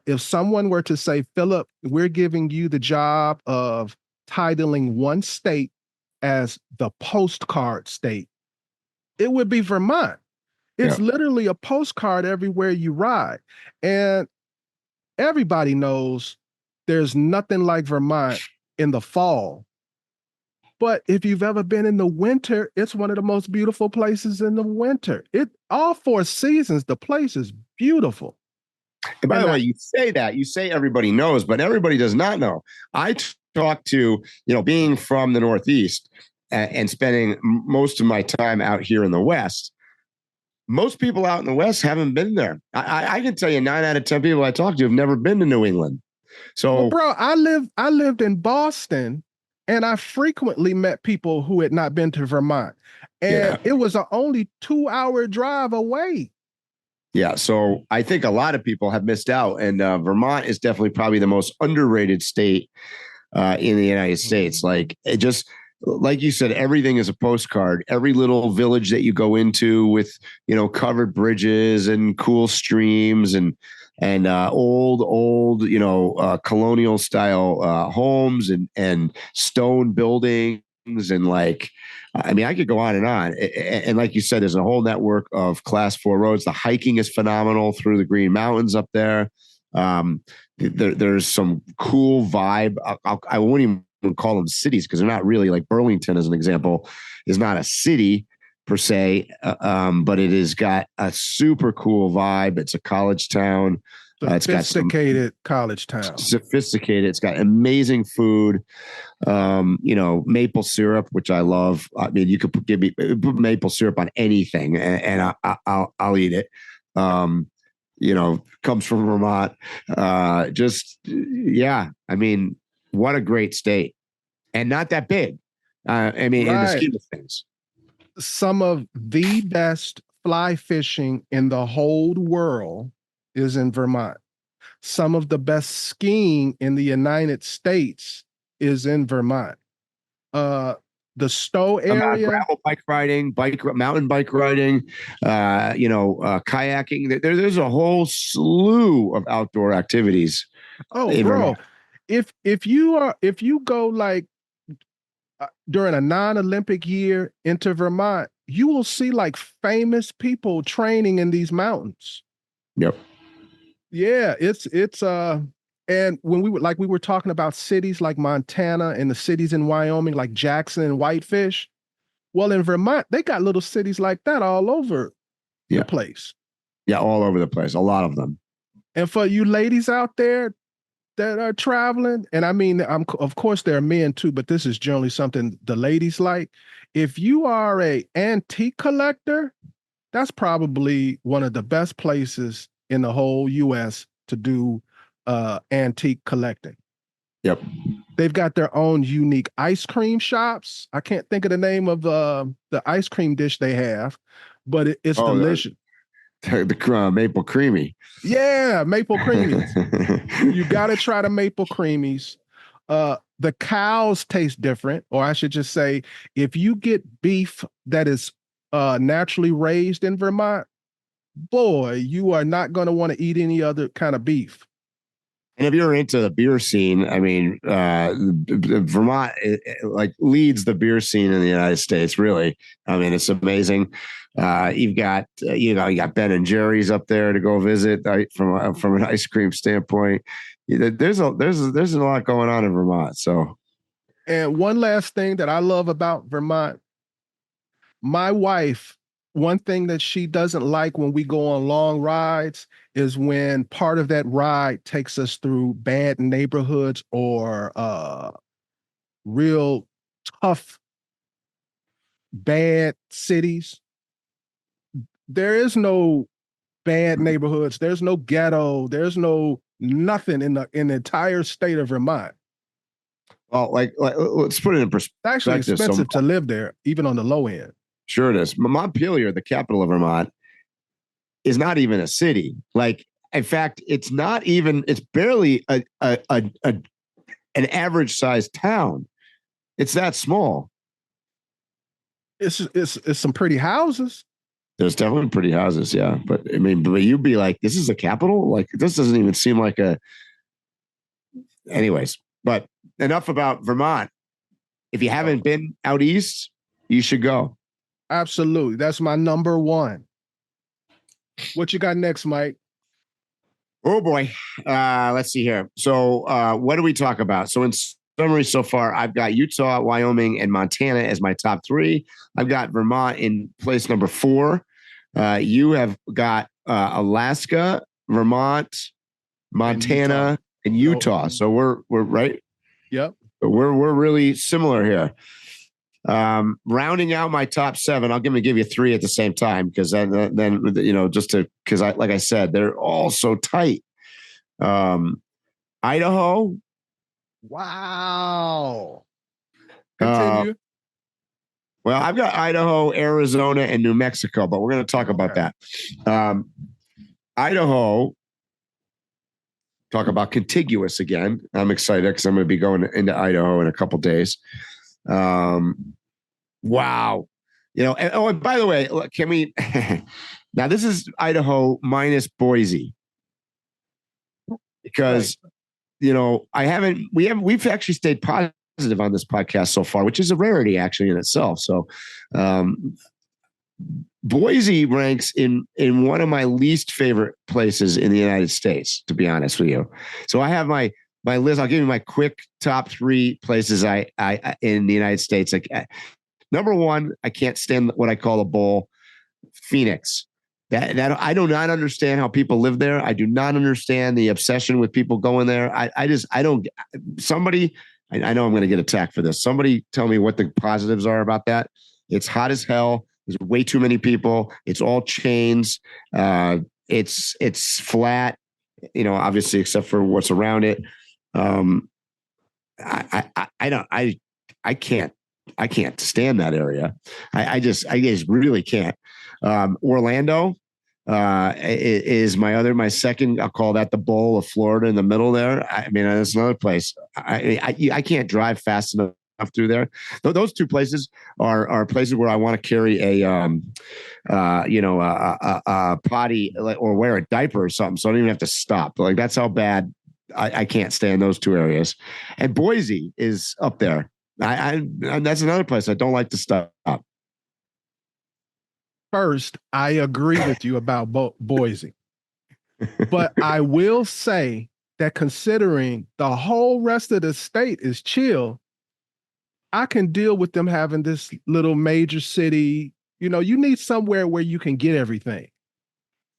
If someone were to say, Philip, we're giving you the job of titling one state as the postcard state, it would be Vermont. It's literally a postcard everywhere you ride. And everybody knows there's nothing like Vermont in the fall. But if you've ever been in the winter, it's one of the most beautiful places in the winter. All 4 seasons, the place is beautiful. And by the way, you say everybody knows, but everybody does not know. I talk to, being from the Northeast and spending most of my time out here in the West. Most people out in the West haven't been there. I can tell you 9 out of 10 people I talk to have never been to New England. So, well, bro, I lived in Boston, and I frequently met people who had not been to Vermont, and it was an only 2-hour drive away. Yeah, so I think a lot of people have missed out, and Vermont is definitely probably the most underrated state in the United States. Like it just. Like you said, everything is a postcard. Every little village that you go into with, covered bridges and cool streams and old, colonial style homes and stone buildings. And I could go on. And like you said, there's a whole network of Class 4 roads. The hiking is phenomenal through the Green Mountains up there. There's some cool vibe. I won't even call them cities because they're not really, like Burlington, as an example, is not a city per se, but it has got a super cool vibe. It's a college town. Sophisticated college town. Sophisticated. It's got amazing food. Maple syrup, which I love. I mean, you could put maple syrup on anything, and I'll eat it. Comes from Vermont. What a great state. And not that big. In the scheme of things. Some of the best fly fishing in the whole world is in Vermont. Some of the best skiing in the United States is in Vermont. The Stowe area. Gravel bike riding, mountain bike riding, kayaking. There's a whole slew of outdoor activities. Oh, bro. If you go during a non-Olympic year into Vermont, you will see famous people training in these mountains. Yep. Yeah, it's and when we were talking about cities like Montana and the cities in Wyoming like Jackson and Whitefish. Well, in Vermont, they got little cities like that all over the place. Yeah, all over the place. A lot of them. And for you ladies out there that are traveling, and of course there are men too, but this is generally something the ladies like. If you are a antique collector, that's probably one of the best places in the whole U.S. to do antique collecting. Yep. They've got their own unique ice cream shops. I can't think of the name of the ice cream dish they have, but it's delicious. The maple creamy. Yeah, maple creamies. You got to try the maple creamies. The cows taste different, or I should just say, if you get beef that is naturally raised in Vermont, boy, you are not going to want to eat any other kind of beef. And if you're into the beer scene, I mean, Vermont like leads the beer scene in the United States. Really, I mean, it's amazing. You've got you got Ben and Jerry's up there to go visit from an ice cream standpoint. There's a lot going on in Vermont. So, and one last thing that I love about Vermont, my wife. One thing that she doesn't like when we go on long rides is when part of that ride takes us through bad neighborhoods or real tough, bad cities. There is no bad neighborhoods. There's no ghetto. There's no nothing in the entire state of Vermont. Well, like let's put it in perspective. It's actually expensive to live there, even on the low end. Sure it is. Montpelier, the capital of Vermont, is not even a city. Like, in fact, it's barely an average sized town. It's that small. It's some pretty houses. There's definitely pretty houses, yeah. But I mean, but you'd be like, this is a capital? Like, this doesn't even seem like a. Anyways, but enough about Vermont. If you haven't been out east, you should go. Absolutely. That's my number one. What you got next, Mike? Oh boy. Let's see here. So what do we talk about? So in summary so far, I've got Utah, Wyoming, and Montana as my top three. I've got Vermont in place number 4. You have got Alaska, Vermont, Montana, and Utah. So we're right. Yep. We're really similar here. Rounding out my top 7, I'll give you 3 at the same time because then just because like I said, they're all so tight. Idaho. Wow. Continue. Well, I've got Idaho, Arizona, and New Mexico, but we're going to talk about that. Idaho. Talk about contiguous again. I'm excited because I'm going to be going into Idaho in a couple days. Wow. And by the way, can we now this is Idaho minus Boise because we've actually stayed positive on this podcast so far, which is a rarity actually in itself. So Boise ranks in one of my least favorite places in the United States, to be honest with you. So I have my list. I'll give you my quick top 3 places I in the United States. Like number 1, I can't stand what I call a bowl. Phoenix. That I do not understand how people live there. I do not understand the obsession with people going there. I don't. Somebody, I know I'm going to get attacked for this. Somebody tell me what the positives are about that. It's hot as hell. There's way too many people. It's all chains. It's flat. Obviously, except for what's around it. I can't stand that area. I just really can't. Orlando is my second. I'll call that the bowl of Florida in the middle there. I mean, that's another place. I can't drive fast enough through there. Those 2 places are places where I want to carry a potty or wear a diaper or something, so I don't even have to stop. Like that's how bad I can't stand those 2 areas. And Boise is up there. And that's another place I don't like to stop. First, I agree with you about Boise, but I will say that considering the whole rest of the state is chill, I can deal with them having this little major city. You need somewhere where you can get everything.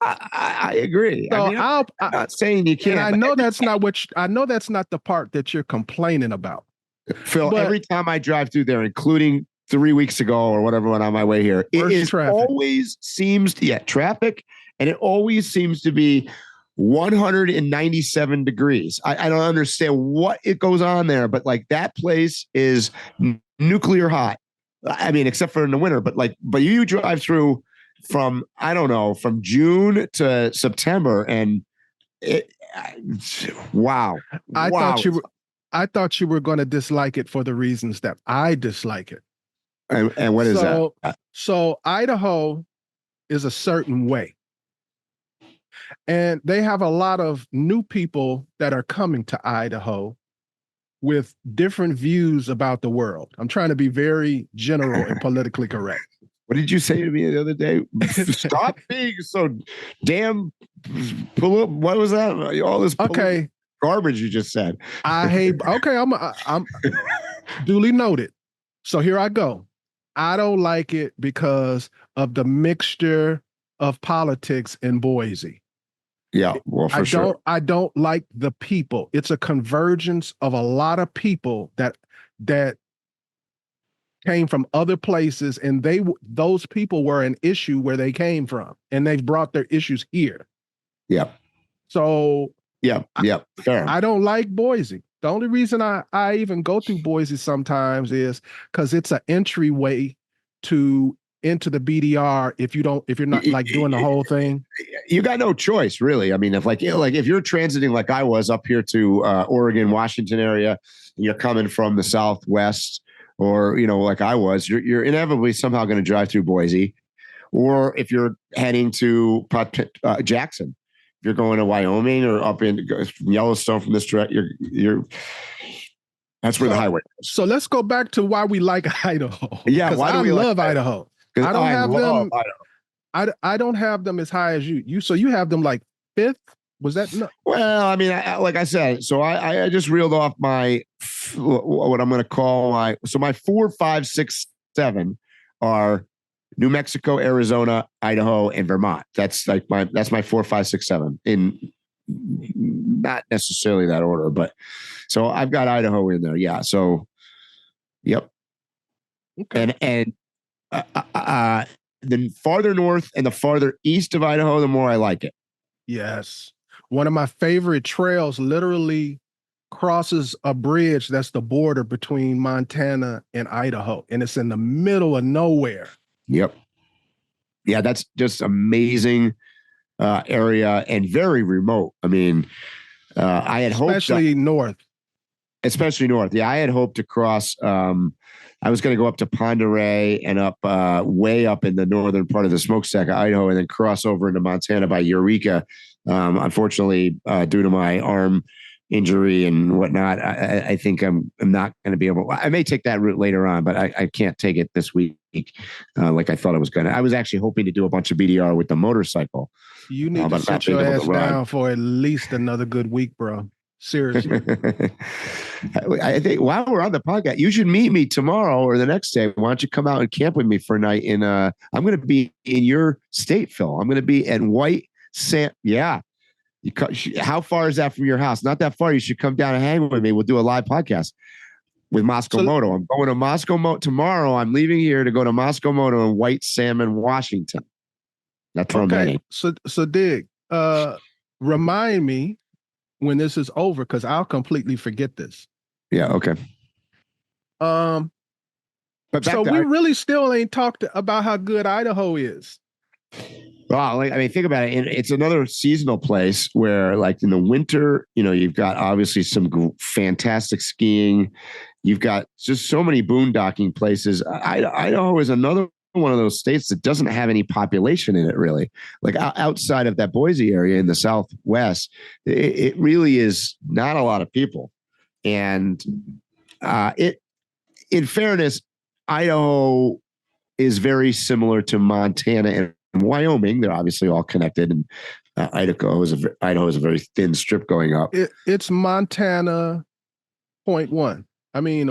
I agree. So I'm not saying you can't. And I know that's not that's not the part that you're complaining about. Phil, every time I drive through there, including 3 weeks ago or whatever when on my way here, it is traffic. Always seems traffic, and it always seems to be 197 degrees. I don't understand what it goes on there, but like that place is nuclear hot. I mean, except for in the winter, but you drive through from, I don't know, from June to September, and it, wow. I wow. thought you were going to dislike it for the reasons that I dislike it. And what is that? So Idaho is a certain way. And they have a lot of new people that are coming to Idaho with different views about the world. I'm trying to be very general and politically correct. What did you say to me the other day? Stop being so damn what was that? All this garbage you just said. I'm duly noted. So here I go. I don't like it because of the mixture of politics in Boise. Yeah, well, for sure. I don't like the people. It's a convergence of a lot of people that came from other places, and those people were an issue where they came from, and they've brought their issues here. Yeah. So fair. I don't like Boise. The only reason I even go through Boise sometimes is because it's an entryway into the BDR if you're not like doing the whole thing. You got no choice, really. I mean, if you're transiting like I was up here to Oregon, Washington area, and you're coming from the Southwest, or like I was, you're inevitably somehow going to drive through Boise. Or if you're heading to Jackson, if you're going to Wyoming or up in Yellowstone from this direct, that's where the highway is. So let's go back to why we like Idaho. Yeah, why do we love Idaho? I don't have them. Idaho. I don't have them as high as you. So you have them like fifth. Was that no? Well, I mean, like I said, so I just reeled off my what I'm going to call my 4, 5, 6, 7 are New Mexico, Arizona, Idaho, and Vermont. That's my 4, 5, 6, 7 in not necessarily that order, but so I've got Idaho in there. Yeah. So, yep. Okay. And the farther north and the farther east of Idaho, the more I like it. Yes. One of my favorite trails literally crosses a bridge that's the border between Montana and Idaho, and it's in the middle of nowhere. Yep. Yeah, that's just amazing area and very remote. I mean, I had hoped especially north. Yeah, I had hoped to cross. I was going to go up to Ponderay and up way up in the northern part of the smokestack of Idaho, and then cross over into Montana by Eureka. Unfortunately, due to my arm injury and whatnot, I think I'm not going to be able. I may take that route later on, but I can't take it this week like I thought I was going to. I was actually hoping to do a bunch of BDR with the motorcycle. You need to sit your ass down for at least another good week, bro. Seriously. I think while we're on the podcast, you should meet me tomorrow or the next day. Why don't you come out and camp with me for a night? I'm going to be in your state, Phil. I'm going to be at White Sand. Yeah. How far is that from your house? Not that far. You should come down and hang with me. We'll do a live podcast with Moscow Moto. I'm going to Moscow Moto tomorrow. I'm leaving here to go to Moscow Moto in White Salmon, Washington. That's where I'm heading. So Dig, remind me when this is over, because I'll completely forget this. Yeah. Okay. But so we really still ain't talked about how good Idaho is. Well, think about it. It's another seasonal place where, like in the winter, you've got obviously some fantastic skiing. You've got just so many boondocking places. Idaho is another one of those states that doesn't have any population in it, really. Like outside of that Boise area in the Southwest, it really is not a lot of people. And in fairness, Idaho is very similar to Montana and Wyoming. They're obviously all connected, and Idaho is a very thin strip going up. It's Montana 0.1. I mean,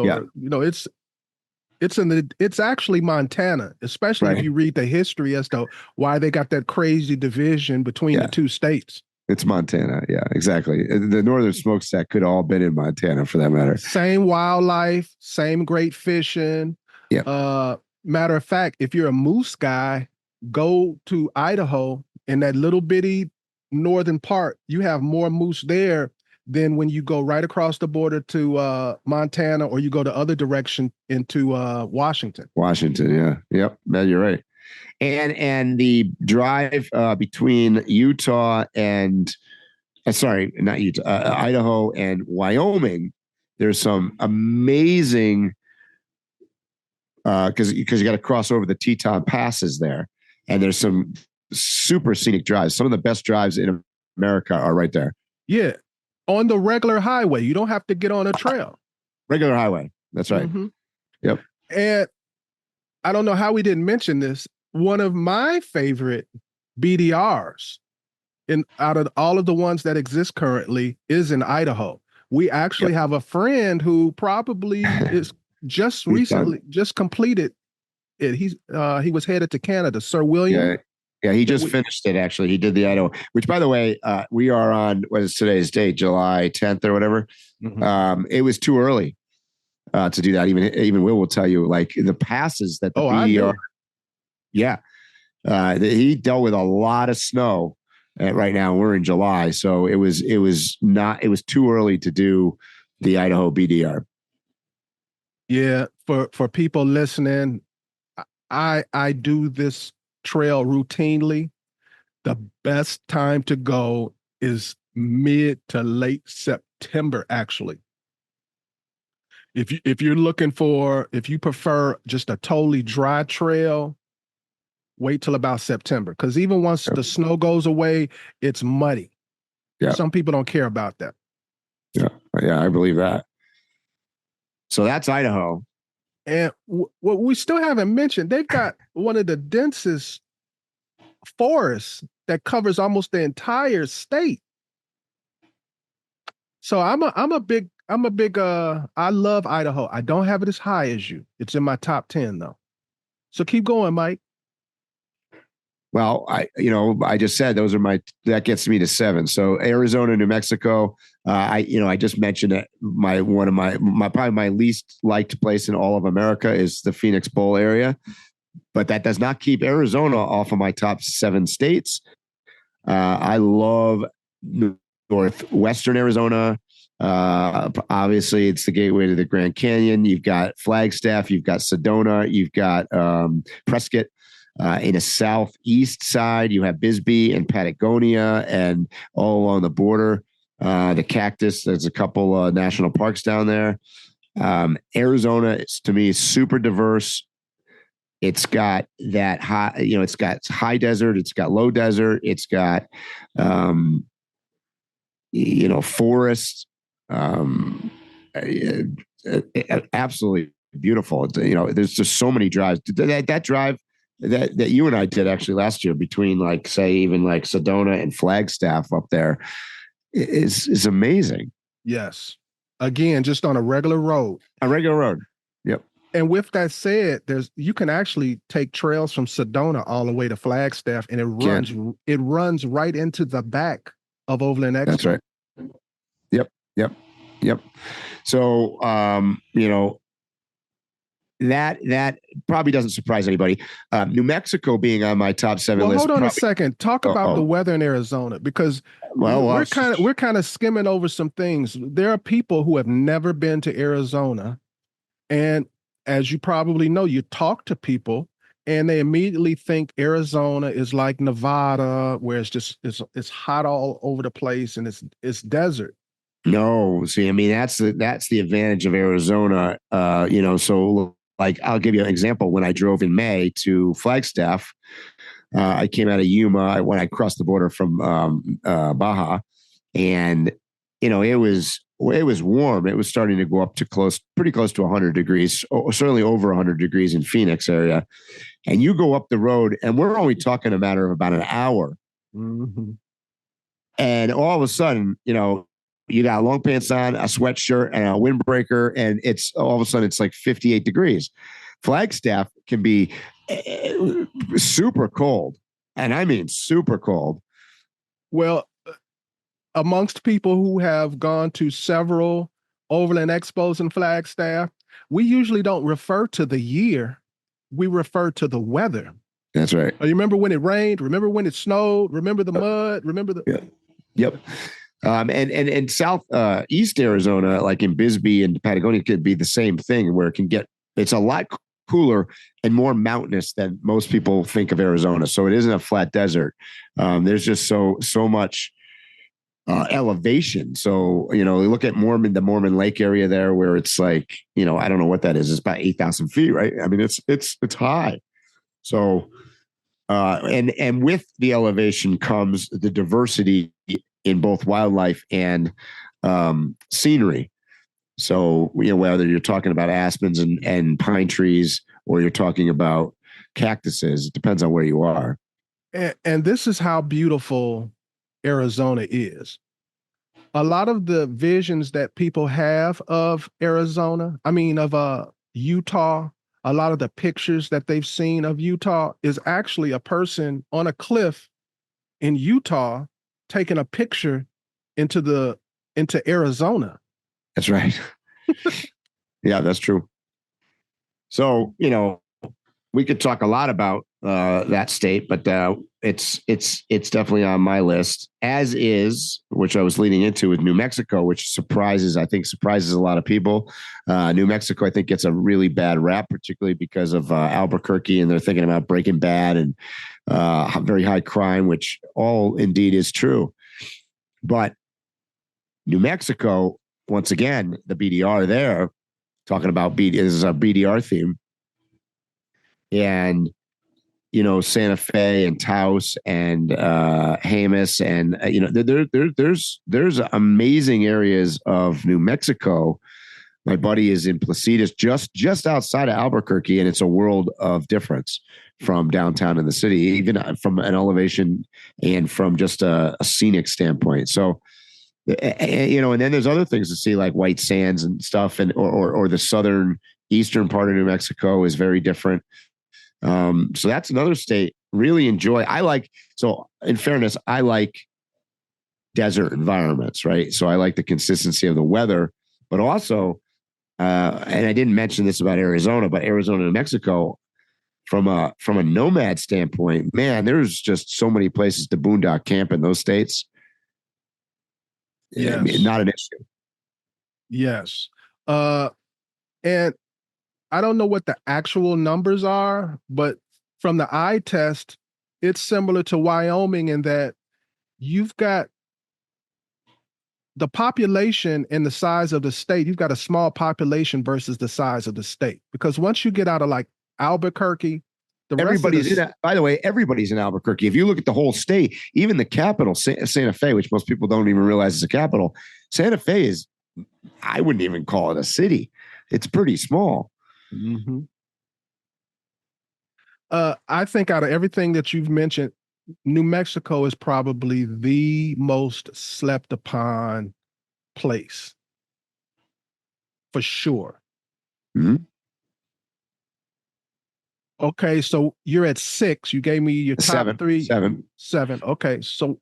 it's actually Montana, especially if you read the history as to why they got that crazy division between the two states. It's Montana. Yeah, exactly. The northern smokestack could have all been in Montana for that matter. Same wildlife, same great fishing. Yeah. Matter of fact, if you're a moose guy, go to Idaho, and that little bitty northern part, you have more moose there than when you go right across the border to Montana, or you go the other direction into Washington. Washington, yeah. Yep. Man, you're right. And the drive between Utah and sorry, not Utah, Idaho and Wyoming, there's some amazing because you got to cross over the Teton passes there, and there's some super scenic drives. Some of the best drives in America are right there. Yeah, on the regular highway, you don't have to get on a trail. Regular highway. That's right. Mm-hmm. Yep. And I don't know how we didn't mention this. One of my favorite BDRs out of all of the ones that exist currently is in Idaho. We actually have a friend who probably is just recently just completed it. He was headed to Canada, Sir William. Yeah, he just finished it, actually. He did the Idaho, which, by the way, we are on, what is today's date, July 10th or whatever. Mm-hmm. It was too early to do that. Even Will tell you, like, the passes that the BDR. Yeah. He dealt with a lot of snow right now. We're in July. So it was too early to do the Idaho BDR. Yeah. For people listening, I do this trail routinely. The best time to go is mid to late September, actually. If you prefer just a totally dry trail, wait till about September, because even once the snow goes away, it's muddy. Yeah. Some people don't care about that. Yeah, I believe that. So that's Idaho. And what we still haven't mentioned, they've got one of the densest forests that covers almost the entire state. So I love Idaho. I don't have it as high as you. It's in my top 10 though. So keep going, Mike. Well, I just said that gets me to 7. So Arizona, New Mexico. I just mentioned that one of my probably my least liked place in all of America is the Phoenix Bowl area, but that does not keep Arizona off of my top 7 states. I love northwestern Arizona. Obviously, it's the gateway to the Grand Canyon. You've got Flagstaff, you've got Sedona, you've got Prescott. In the southeast side, you have Bisbee and Patagonia, and all along the border, the Cactus. There's a couple national parks down there. Arizona, to me, is super diverse. It's got that high, it's got high desert, it's got low desert, it's got, forest. Absolutely beautiful. There's just so many drives. That drive that you and I did actually last year between, like, say, even like Sedona and Flagstaff up there is amazing. Yes. Again, just on a regular road. Yep. And with that said, you can actually take trails from Sedona all the way to Flagstaff, and it runs right into the back of Overland Expo. That's right. Yep. So that probably doesn't surprise anybody. New Mexico being on my top 7 list. Hold on a second. Talk about the weather in Arizona, because we're kind of skimming over some things. There are people who have never been to Arizona, and as you probably know, you talk to people and they immediately think Arizona is like Nevada, where it's hot all over the place and it's desert. No, see, I mean, that's the advantage of Arizona. So, like, I'll give you an example. When I drove in May to Flagstaff, I came out of Yuma when I crossed the border from Baja, and it was warm. It was starting to go up to pretty close to 100 degrees, certainly over 100 degrees in Phoenix area. And you go up the road, and we're only talking a matter of about an hour. Mm-hmm. And all of a sudden, you got long pants on, a sweatshirt, and a windbreaker, and it's all of a sudden it's like 58 degrees. Flagstaff can be super cold, and I mean super cold. Well, amongst people who have gone to several Overland Expos in Flagstaff, we usually don't refer to the year. We refer to the weather. That's right. You remember when it rained? Remember when it snowed? Remember the mud? Remember the Yep. And south east Arizona, like in Bisbee and Patagonia, could be the same thing where it's a lot cooler and more mountainous than most people think of Arizona. So it isn't a flat desert. There's just so much elevation. So, you look at the Mormon Lake area there where it's like, I don't know what that is. It's about 8,000 feet, right? I mean, it's high. So, and with the elevation comes the diversity in both wildlife and scenery. So, whether you're talking about aspens and pine trees, or you're talking about cactuses, it depends on where you are. And this is how beautiful Arizona is. A lot of the visions that people have of Arizona, of Utah, a lot of the pictures that they've seen of Utah is actually a person on a cliff in Utah taking a picture into Arizona. That's right. Yeah, that's true. So, we could talk a lot about that state, but it's definitely on my list, as is, which I was leading into, with New Mexico, which surprises a lot of people. New Mexico, I think, gets a really bad rap, particularly because of Albuquerque, and they're thinking about Breaking Bad and very high crime, which all indeed is true. But New Mexico, once again, the BDR there, talking about this is a BDR theme. And, Santa Fe and Taos and Jemez and, there's amazing areas of New Mexico. My buddy is in Placitas, just outside of Albuquerque, and it's a world of difference from downtown in the city, even from an elevation and from just a scenic standpoint. So, and then there's other things to see, like White Sands and stuff, and or the eastern part of New Mexico is very different. So that's another state really enjoy. So in fairness, I like desert environments, right? So I like the consistency of the weather, but also, and I didn't mention this about Arizona, but Arizona, New Mexico, from a nomad standpoint, man, there's just so many places to boondock camp in those states. Yes. I mean, not an issue. Yes. And I don't know what the actual numbers are, but from the eye test, it's similar to Wyoming in that you've got the population and the size of the state. You've got a small population versus the size of the state. Because once you get out of like Albuquerque, everybody's in Albuquerque. If you look at the whole state, even the capital, Santa Fe, which most people don't even realize is a capital, Santa Fe is, I wouldn't even call it a city. It's pretty small. Mm-hmm. I think out of everything that you've mentioned, New Mexico is probably the most slept upon place, for sure. Mm-hmm. Okay, so you're at 6. You gave me your top 3. 7. Okay, so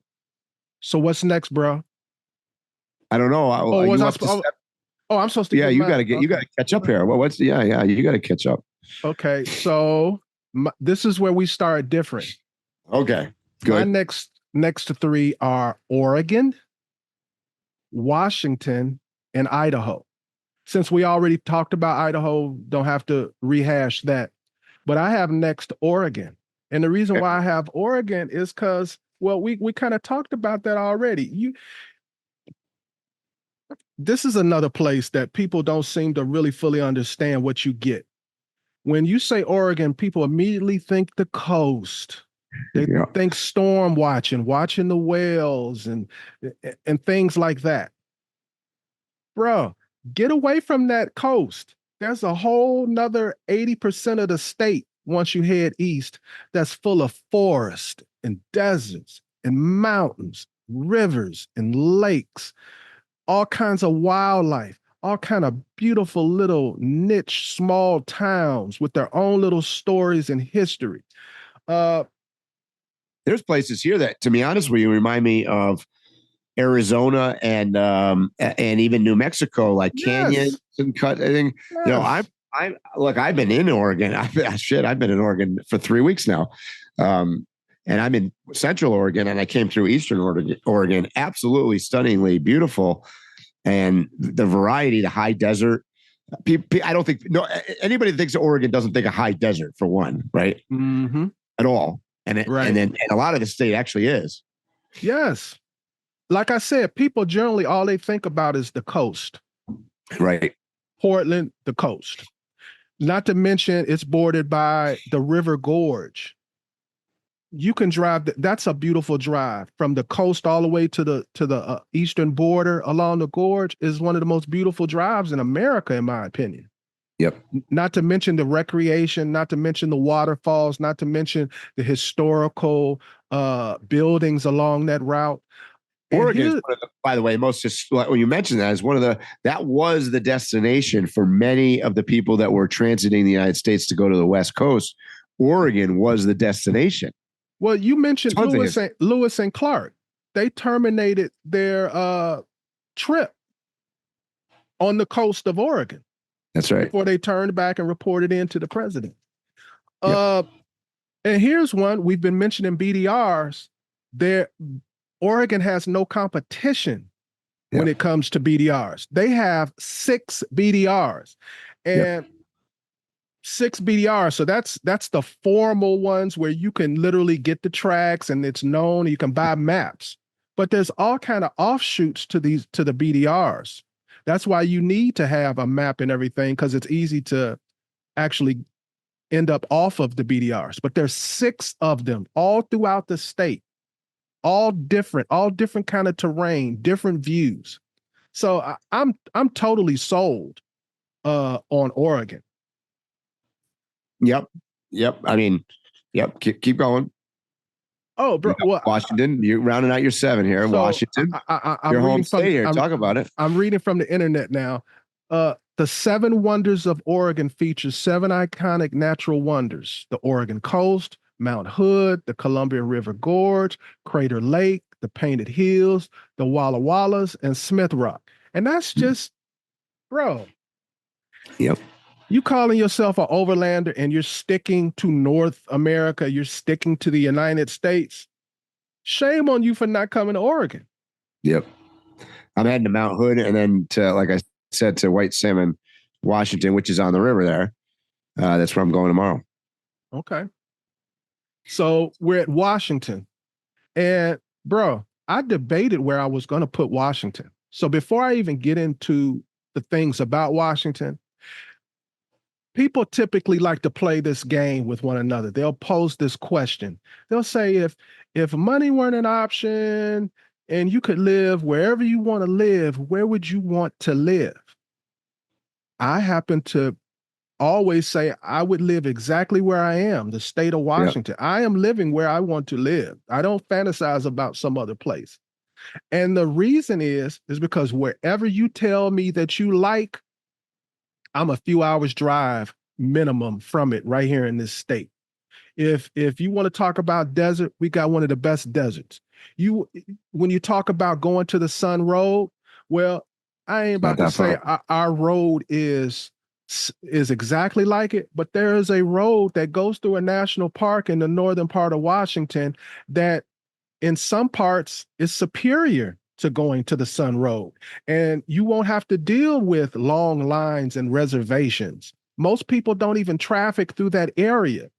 what's next, bro? I don't know. I'm supposed to. Yeah, you got to catch up here. Well, you got to catch up. Okay, so this is where we start different. Okay, good. My next 3 are Oregon, Washington, and Idaho. Since we already talked about Idaho, don't have to rehash that. But I have next Oregon. And the reason why I have Oregon is because, well, we kind of talked about that already. This is another place that people don't seem to really fully understand what you get. When you say Oregon, people immediately think the coast. They think storm watching the whales and things like that. Bro, get away from that coast. There's a whole nother 80% of the state once you head east that's full of forest and deserts and mountains, rivers and lakes, all kinds of wildlife, all kind of beautiful little niche small towns with their own little stories and history. There's places here that, to be honest with you, remind me of Arizona and even New Mexico, like canyons and cut. I think I've been in Oregon. I've been in Oregon for 3 weeks now. And I'm in Central Oregon, and I came through Eastern Oregon, absolutely stunningly beautiful, and the variety, the high desert. I don't think anybody that thinks of Oregon doesn't think of high desert for one, right? Mm-hmm. At all, and a lot of the state actually is. Yes, like I said, people generally all they think about is the coast, right? Portland, the coast. Not to mention it's bordered by the River Gorge. You can drive. That's a beautiful drive from the coast all the way to the eastern border along the gorge. Is one of the most beautiful drives in America, in my opinion. Yep. Not to mention the recreation, not to mention the waterfalls, not to mention the historical buildings along that route. Oregon is by the way, when you mentioned that, is that was the destination for many of the people that were transiting the United States to go to the West Coast. Oregon was the destination. Well, you mentioned Lewis and Clark. They terminated their trip on the coast of Oregon. That's right. Before they turned back and reported in to the president. Yep. And here's one. We've been mentioning BDRs. Oregon has no competition when it comes to BDRs. They have 6 BDRs. And 6 BDRs. So that's the formal ones where you can literally get the tracks and it's known, you can buy maps. But there's all kind of offshoots to the BDRs. That's why you need to have a map and everything, because it's easy to actually end up off of the BDRs. But there's 6 of them all throughout the state, all different kind of terrain, different views. So I'm totally sold on Oregon. Yep. I mean, keep going. Oh, bro. Well, Washington, you're rounding out your 7 here. So Washington, your home state here. Talk about it. I'm reading from the internet now. The 7 Wonders of Oregon features 7 iconic natural wonders: the Oregon coast, Mount Hood, the Columbia River Gorge, Crater Lake, the Painted Hills, the Walla Wallas, and Smith Rock. And that's just, bro. Yep. You calling yourself an overlander and you're sticking to North America, you're sticking to the United States. Shame on you for not coming to Oregon. Yep. I'm heading to Mount Hood and then to, like I said, to White Salmon, Washington, which is on the river there. That's where I'm going tomorrow. Okay. So we're at Washington. And bro, I debated where I was going to put Washington. So before I even get into the things about Washington, people typically like to play this game with one another. They'll pose this question. They'll say, if money weren't an option and you could live wherever you want to live, where would you want to live? I happen to always say I would live exactly where I am, the state of Washington. I am living where I want to live. I don't fantasize about some other place. And the reason is because wherever you tell me that you like, I'm a few hours drive minimum from it right here in this state. If you want to talk about desert, we got one of the best deserts. When you talk about going to the Sun Road, well, I ain't about to say our road is exactly like it, but there is a road that goes through a national park in the northern part of Washington that in some parts is superior to going to the Sun Road. And you won't have to deal with long lines and reservations. Most people don't even traffic through that area.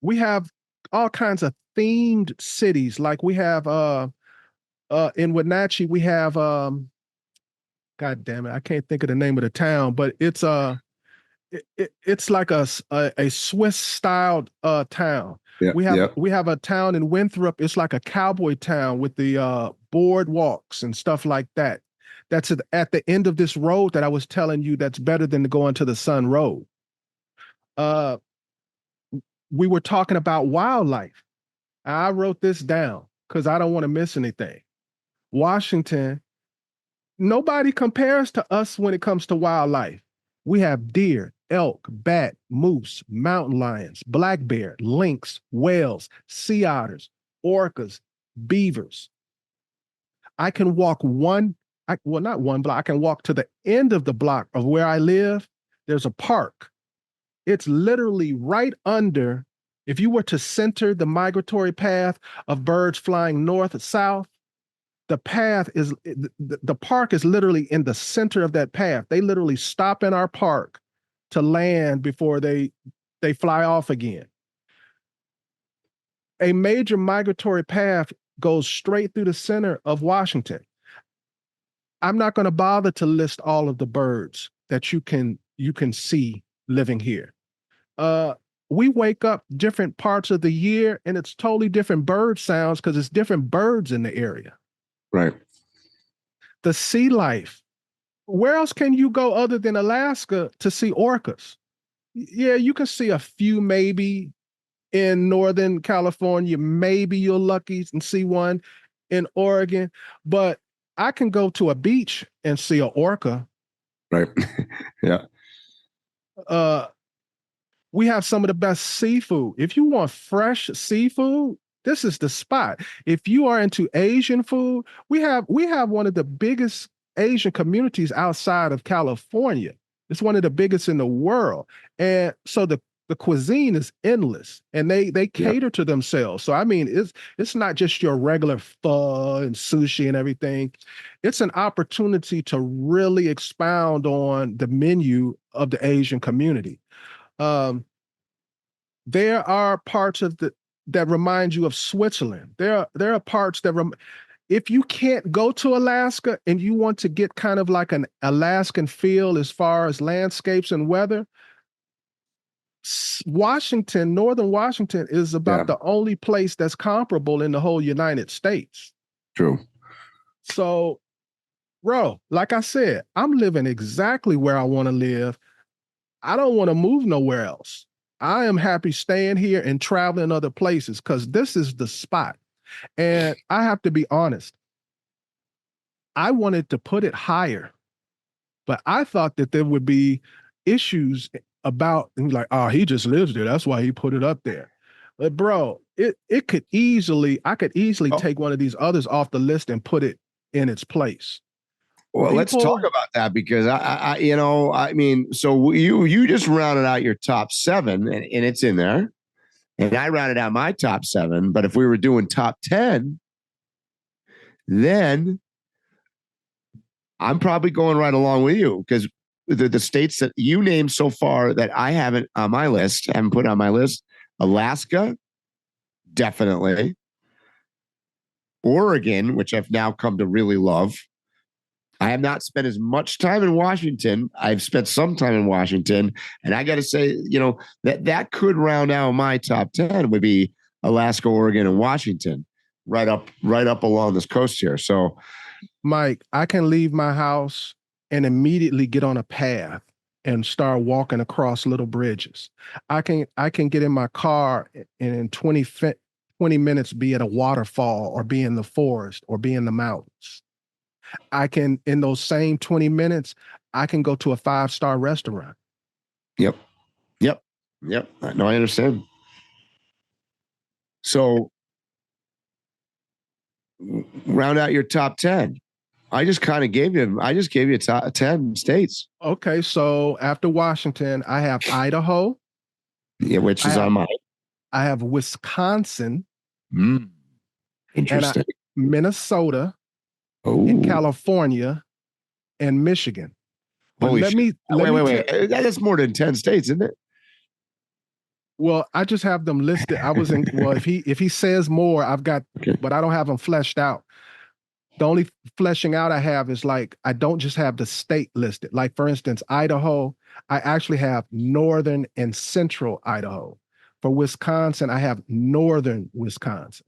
We have all kinds of themed cities. Like we have in Wenatchee, we have God damn it, I can't think of the name of the town, but it's it's like a Swiss styled town. Yeah, we have a town in Winthrop. It's like a cowboy town with the boardwalks and stuff like that. That's at the end of this road that I was telling you. That's better than going to the Sun Road. We were talking about wildlife. I wrote this down because I don't want to miss anything. Washington, nobody compares to us when it comes to wildlife. We have deer, elk, bat, moose, mountain lions, black bear, lynx, whales, sea otters, orcas, beavers. I can walk not one block. I can walk to the end of the block of where I live. There's a park. It's literally right under, if you were to center the migratory path of birds flying north, south, the path is, the park is literally in the center of that path. They literally stop in our park to land before they fly off again. A major migratory path goes straight through the center of Washington. I'm not going to bother to list all of the birds that you can see living here. We wake up different parts of the year and it's totally different bird sounds because it's different birds in the area. Right. The sea life. Where else can you go other than Alaska to see orcas? Yeah, you can see a few maybe in Northern California. Maybe you're lucky and see one in Oregon, but I can go to a beach and see an orca. Right. Yeah. We have some of the best seafood. If you want fresh seafood, this is the spot. If you are into Asian food, we have one of the biggest Asian communities outside of California. It's one of the biggest in the world. And so the cuisine is endless and they cater to themselves. So I mean, it's not just your regular pho and sushi and everything. It's an opportunity to really expound on the menu of the Asian community. There are parts of that remind you of Switzerland. There are parts that if you can't go to Alaska and you want to get kind of like an Alaskan feel as far as landscapes and weather, Washington, Northern Washington is about the only place that's comparable in the whole United States. True. So, bro, like I said, I'm living exactly where I want to live. I don't want to move nowhere else. I am happy staying here and traveling other places because this is the spot. And I have to be honest, I wanted to put it higher, but I thought that there would be issues about, like, oh, he just lives there. That's why he put it up there. But bro, I could easily take one of these others off the list and put it in its place. Well, let's talk about that because I mean, so you just rounded out your top 7 and it's in there. And I rounded out my top 7. But if we were doing top 10, then I'm probably going right along with you because the states that you named so far that I haven't on my list, haven't put on my list, Alaska, definitely. Oregon, which I've now come to really love. I have not spent as much time in Washington. I've spent some time in Washington, and I got to say, that could round out my top 10 would be Alaska, Oregon, and Washington, right up along this coast here. So, Mike, I can leave my house and immediately get on a path and start walking across little bridges. I can get in my car and in 20 minutes be at a waterfall or be in the forest or be in the mountains. I can, in those same 20 minutes, I can go to a 5-star restaurant. Yep. No, I understand. So round out your top 10. I just gave you top 10 states. Okay. So after Washington, I have Idaho. Yeah. Which is on mine. I have Wisconsin. Interesting. And Minnesota. In California and Michigan. Holy shit. Wait. That's more than 10 states, isn't it? Well, I just have them listed. I was in, well, if he says more, I've got, but I don't have them fleshed out. The only fleshing out I have is like, I don't just have the state listed. Like, for instance, Idaho, I actually have northern and central Idaho. For Wisconsin, I have northern Wisconsin.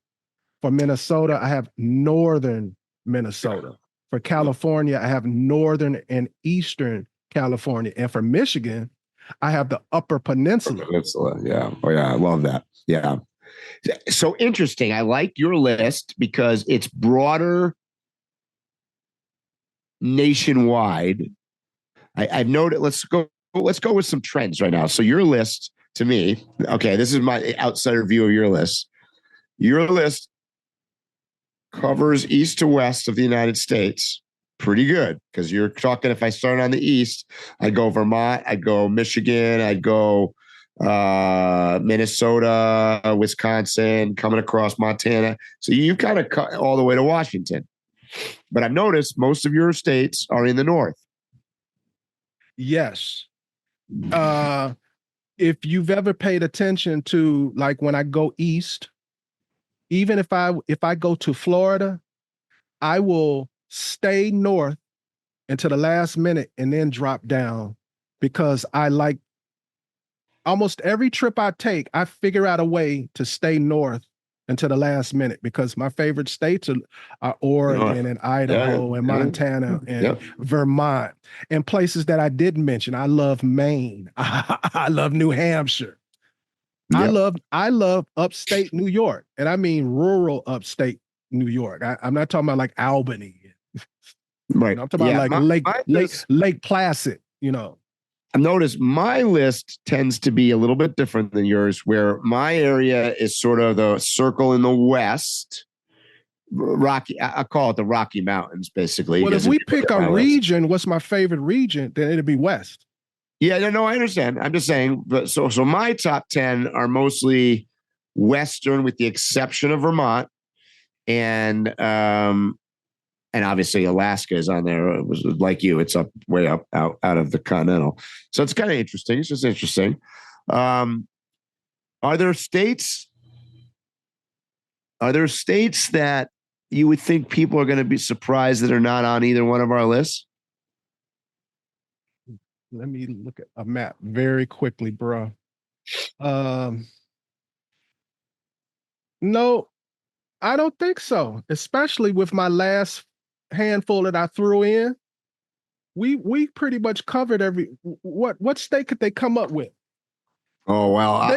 For Minnesota, I have northern Minnesota. For California, I have northern and eastern California. And for Michigan, I have the Upper Peninsula. Yeah. Oh, yeah. I love that. Yeah. So interesting. I like your list because it's broader nationwide. I've noted, let's go with some trends right now. So your list to me, okay, this is my outsider view of your list. Your list covers east to west of the United States pretty good because you're talking, if I start on the east, I'd go Vermont, I'd go Michigan, I'd go Minnesota, Wisconsin, coming across Montana. So you kind of cut all the way to Washington. But I've noticed most of your states are in the north. Yes. If you've ever paid attention to, like, when I go east, even if I go to Florida, I will stay north until the last minute and then drop down, because I like, almost every trip I take, I figure out a way to stay north until the last minute, because my favorite states are Oregon and Idaho and Montana and Vermont, and places that I didn't mention. I love Maine. I love New Hampshire. I love upstate New York, and I mean rural upstate New York. I'm not talking about like Albany. Right. I'm talking about like Lake Placid, I've noticed my list tends to be a little bit different than yours, where my area is sort of the circle in the west, Rocky. I call it the Rocky Mountains, basically. Well, if we pick a region, what's my favorite region? Then it'd be West. Yeah, no, I understand. I'm just saying. But so my top 10 are mostly Western, with the exception of Vermont, and obviously Alaska is on there. It was like you, it's up way up out of the continental. So it's kind of interesting. It's just interesting. Are there states that you would think people are going to be surprised that are not on either one of our lists? Let me look at a map very quickly, bro. No, I don't think so. Especially with my last handful that I threw in, we pretty much covered every. What state could they come up with? Oh well,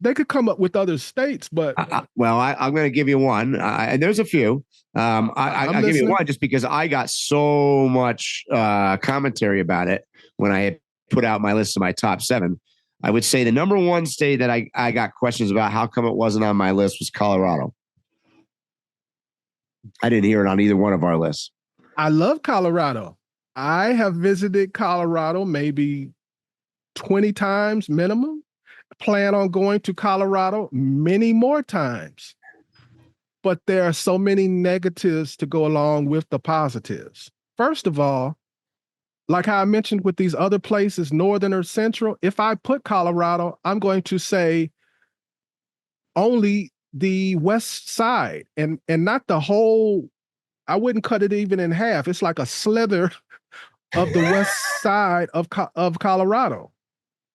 they could come up with other states, but I'm going to give you one, and there's a few. I'll give you one just because I got so much commentary about it when I had put out my list of my top 7. I would say the number one state that I got questions about how come it wasn't on my list was Colorado. I didn't hear it on either one of our lists. I love Colorado. I have visited Colorado maybe 20 times minimum. Plan on going to Colorado many more times. But there are so many negatives to go along with the positives. First of all, like how I mentioned with these other places, northern or central, if I put Colorado, I'm going to say only the west side and not the whole. I wouldn't cut it even in half. It's like a slither of the west side of Colorado.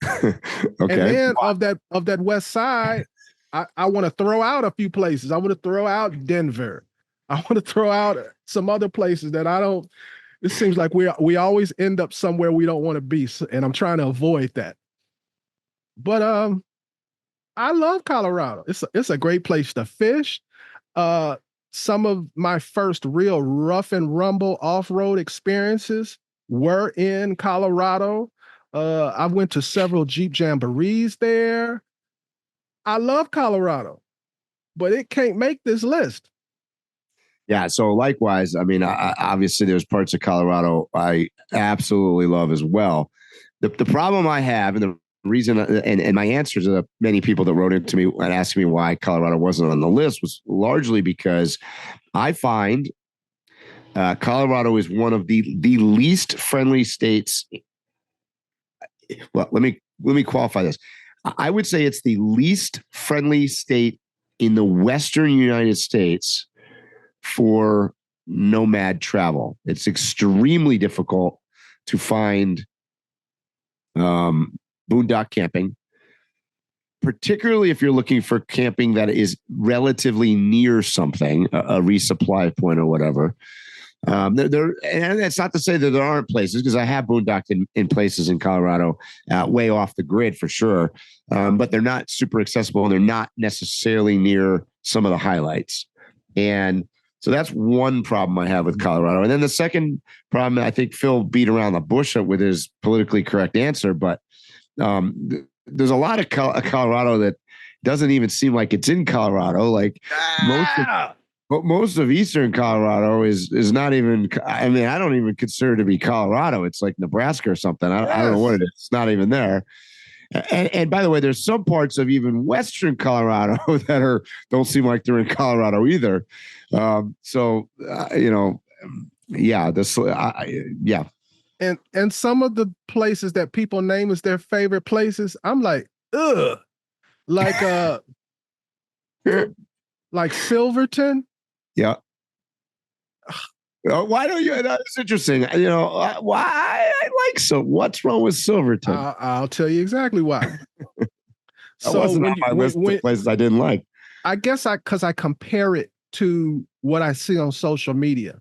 Okay. And then of that west side, I want to throw out a few places. I want to throw out Denver. I want to throw out some other places that I don't. It seems like we always end up somewhere we don't want to be, and I'm trying to avoid that. But I love Colorado. It's a great place to fish. Some of my first real rough and rumble off-road experiences were in Colorado. I went to several Jeep Jamborees there. I love Colorado, but it can't make this list. Yeah, so likewise, I mean, obviously there's parts of Colorado I absolutely love as well. The problem I have, and the reason, and my answer to the many people that wrote into me and asked me why Colorado wasn't on the list, was largely because I find Colorado is one of the least friendly states. Well, let me qualify this. I would say it's the least friendly state in the Western United States for nomad travel. It's extremely difficult to find boondock camping, particularly if you're looking for camping that is relatively near something, a resupply point or whatever. And that's not to say that there aren't places, because I have boondocked in places in Colorado, way off the grid for sure. But they're not super accessible, and they're not necessarily near some of the highlights. And so that's one problem I have with Colorado. And then the second problem, I think Phil beat around the bush with his politically correct answer, but there's a lot of Colorado that doesn't even seem like it's in Colorado. Like most of Eastern Colorado is not even, I mean, I don't even consider it to be Colorado. It's like Nebraska or something. I don't know what it is. It's not even there. And by the way, there's some parts of even Western Colorado that don't seem like they're in Colorado either. Yeah, yeah. And some of the places that people name as their favorite places, I'm like, ugh, like like Silverton. Yeah. Why don't you? That's interesting. Why I like so. What's wrong with Silverton? I'll tell you exactly why. That wasn't on my list of places I didn't like. I guess because I compare it to what I see on social media.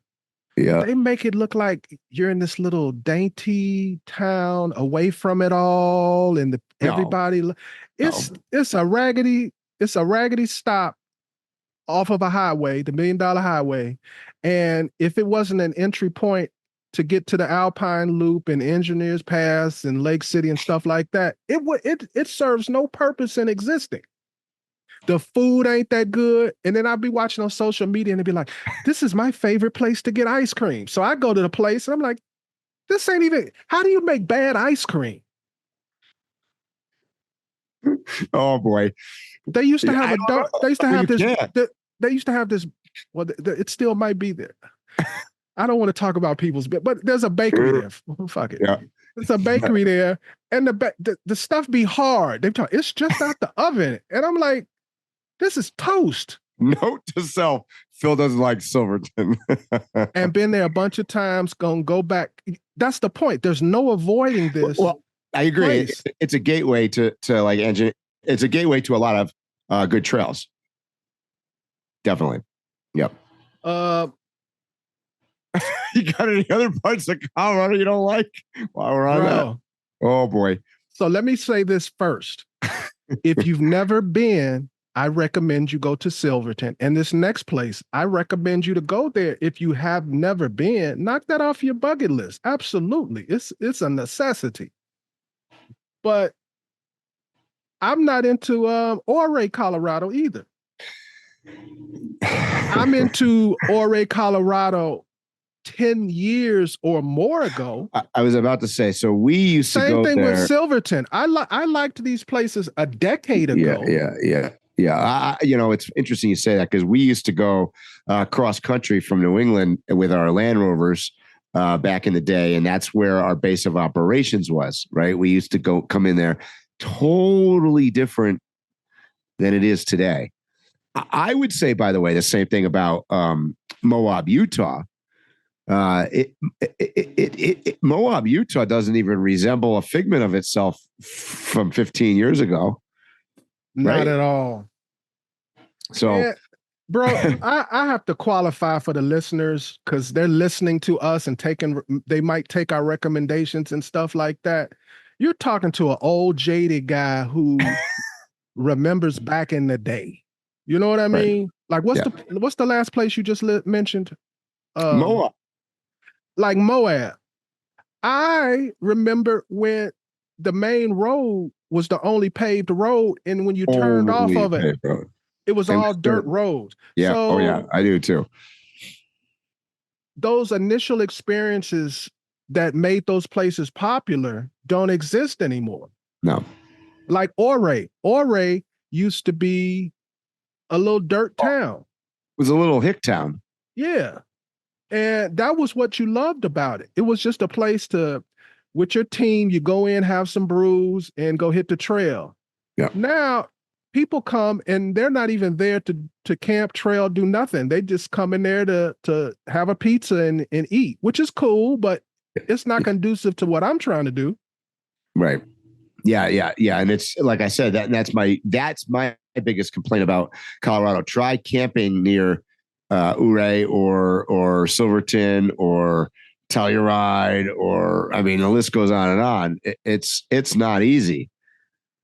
Yeah, they make it look like you're in this little dainty town away from it all, and everybody. It's a raggedy stop off of a highway, the $1 Million Highway, and if it wasn't an entry point to get to the Alpine Loop and Engineers Pass and Lake City and stuff like that, it serves no purpose in existing. The food ain't that good. And then I'd be watching on social media and they'd be like, this is my favorite place to get ice cream. So I go to the place and I'm like, this ain't even, how do you make bad ice cream? Oh boy. They used to have they used to have this, well, it still might be there. I don't want to talk about people's, but there's a bakery there. Fuck it. Yeah. There's a bakery there and the stuff be hard. It's just out the oven. And I'm like, this is toast. Note to self, Phil doesn't like Silverton. And been there a bunch of times, gonna go back. That's the point. There's no avoiding this. Well, I agree. It's a gateway to like engine. It's a gateway to a lot of good trails. Definitely. Yep. You got any other parts of Colorado you don't like while we're on that? Oh boy. So let me say this first. If you've never been, I recommend you go to Silverton. And this next place, I recommend you to go there. If you have never been, knock that off your bucket list. Absolutely. It's a necessity. But I'm not into Ouray, Colorado either. I'm into Ouray, Colorado 10 years or more ago. I was about to say, so we used to go there. Same thing with Silverton. I liked these places a decade ago. Yeah. It's interesting you say that because we used to go cross country from New England with our Land Rovers back in the day, and that's where our base of operations was. Right, we used to come in there, totally different than it is today. I would say, by the way, the same thing about Moab, Utah. Moab, Utah doesn't even resemble a figment of itself from 15 years ago. Not at all. So, yeah, bro, I have to qualify for the listeners because they're listening to us and they might take our recommendations and stuff like that. You're talking to an old jaded guy who remembers back in the day. You know what I mean? Like, what's the last place you just mentioned? Moab. Like Moab. I remember when the main road was the only paved road, and when you turned off of it, it was all dirt roads. Yeah. So, I do too. Those initial experiences that made those places popular don't exist anymore. No. Like Ouray. Ouray used to be a little dirt town. It was a little hick town. Yeah. And that was what you loved about it. It was just a place with your team, you go in, have some brews, and go hit the trail. Yeah. Now, people come and they're not even there to camp, trail, do nothing. They just come in there to have a pizza and eat, which is cool, but it's not conducive to what I'm trying to do. Right. Yeah. And it's like I said, that's my biggest complaint about Colorado. Try camping near Ouray or Silverton or Telluride, or the list goes on and on. It's not easy.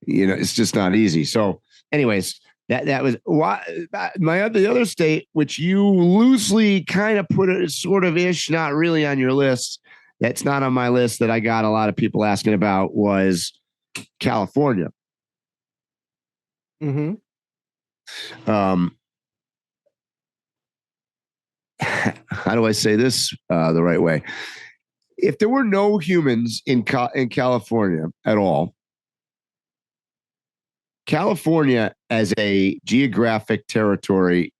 It's just not easy. So, anyways, that was why the other state, which you loosely kind of put it sort of ish, not really on your list. That's not on my list that I got a lot of people asking about was California. Mm-hmm. How do I say this the right way? If there were no humans in California at all, California as a geographic territory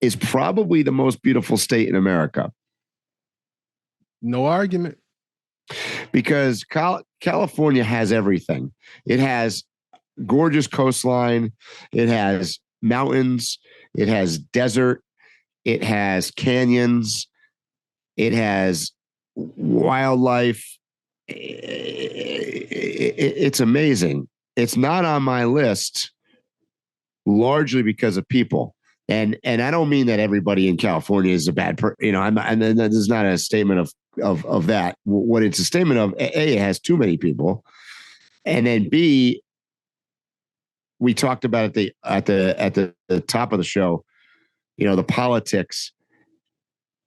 is probably the most beautiful state in America. No argument. Because California has everything. It has gorgeous coastline. It has mountains. It has desert. It has canyons. It has wildlife. It's amazing. It's not on my list largely because of people. And I don't mean that everybody in California is a bad person. You know, and this is not a statement of that. What it's a statement of, A, it has too many people. And then B, we talked about it at the top of the show, you know, the politics.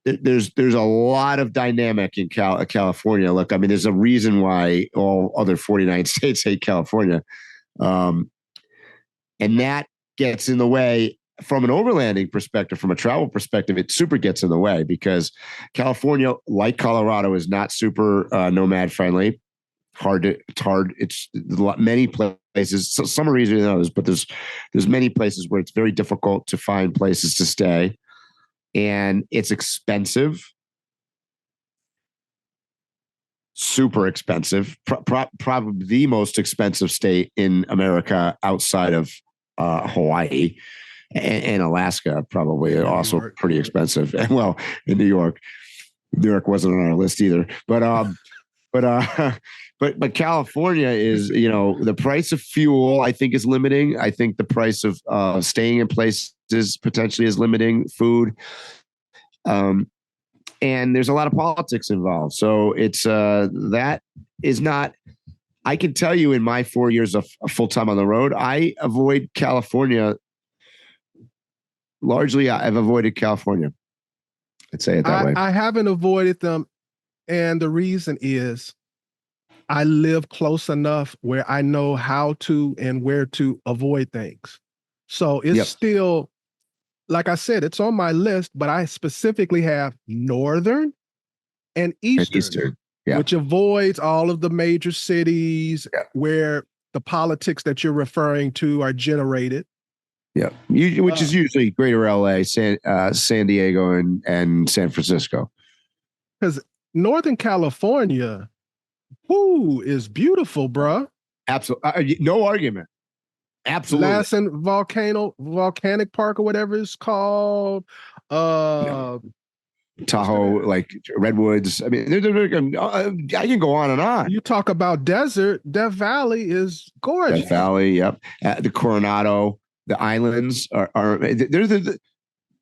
There's a lot of dynamic in California. Look, I mean, there's a reason why all other 49 states hate California. And that gets in the way from an overlanding perspective, from a travel perspective. It super gets in the way because California, like Colorado, is not super nomad friendly. It's hard. It's many places. So some are easier than others, but there's many places where it's very difficult to find places to stay. And it's expensive, super expensive, probably the most expensive state in America outside of Hawaii and Alaska, probably also pretty expensive. And well, in New York wasn't on our list either. But California is, you know, the price of fuel, I think, is limiting. I think the price of staying in places potentially is limiting food. And there's a lot of politics involved. So it's that is not, I can tell you in my 4 years of full time on the road, I avoid California. Largely, I've avoided California. I'd say it that way. I haven't avoided them. And the reason is I live close enough where I know how to and where to avoid things. So it's still, like I said, it's on my list, but I specifically have northern and eastern. Which avoids all of the major cities where the politics that you're referring to are generated. Yeah, which is usually greater LA, San Diego, and San Francisco. Because Northern California, is beautiful, bruh. Absolutely, no argument. Absolutely. Lassen Volcanic Park or whatever it's called. Tahoe, like Redwoods. I mean, I can go on and on. You talk about desert. Death Valley is gorgeous. Death Valley, yep. The Coronado, the islands are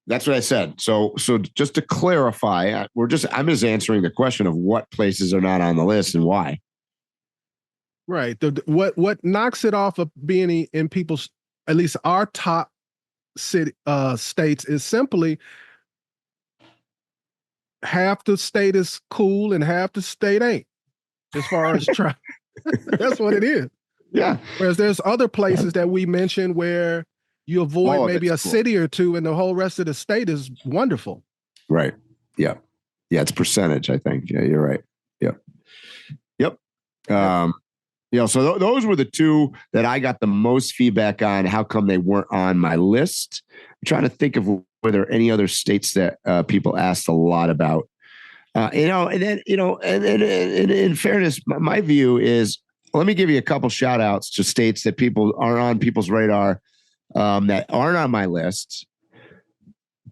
that's what I said. So just to clarify, I'm just answering the question of what places are not on the list and why. Right. What knocks it off of being in people's, at least our top city states, is simply half the state is cool and half the state ain't, as far as travel. That's what it is. Yeah. Whereas there's other places that we mentioned where you avoid maybe a city or two and the whole rest of the state is wonderful. Right. Yeah. Yeah. It's percentage, I think. Yeah, you're right. Yep. So those were the two that I got the most feedback on. How come they weren't on my list? I'm trying to think of were there any other states that people asked a lot about. And then in fairness, my view is, let me give you a couple shout outs to states that people are on people's radar that aren't on my list,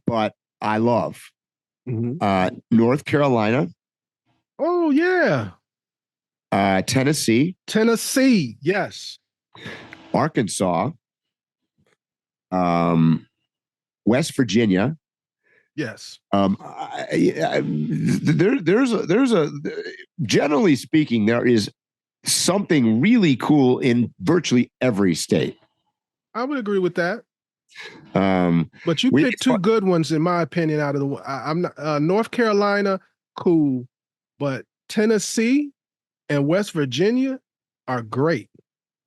but I love. North Carolina. Oh, yeah. Tennessee, yes. Arkansas, West Virginia, yes. There's a generally speaking, there is something really cool in virtually every state. I would agree with that. But you picked two good ones, in my opinion. Out of the, I'm not North Carolina, cool, but Tennessee and West Virginia are great.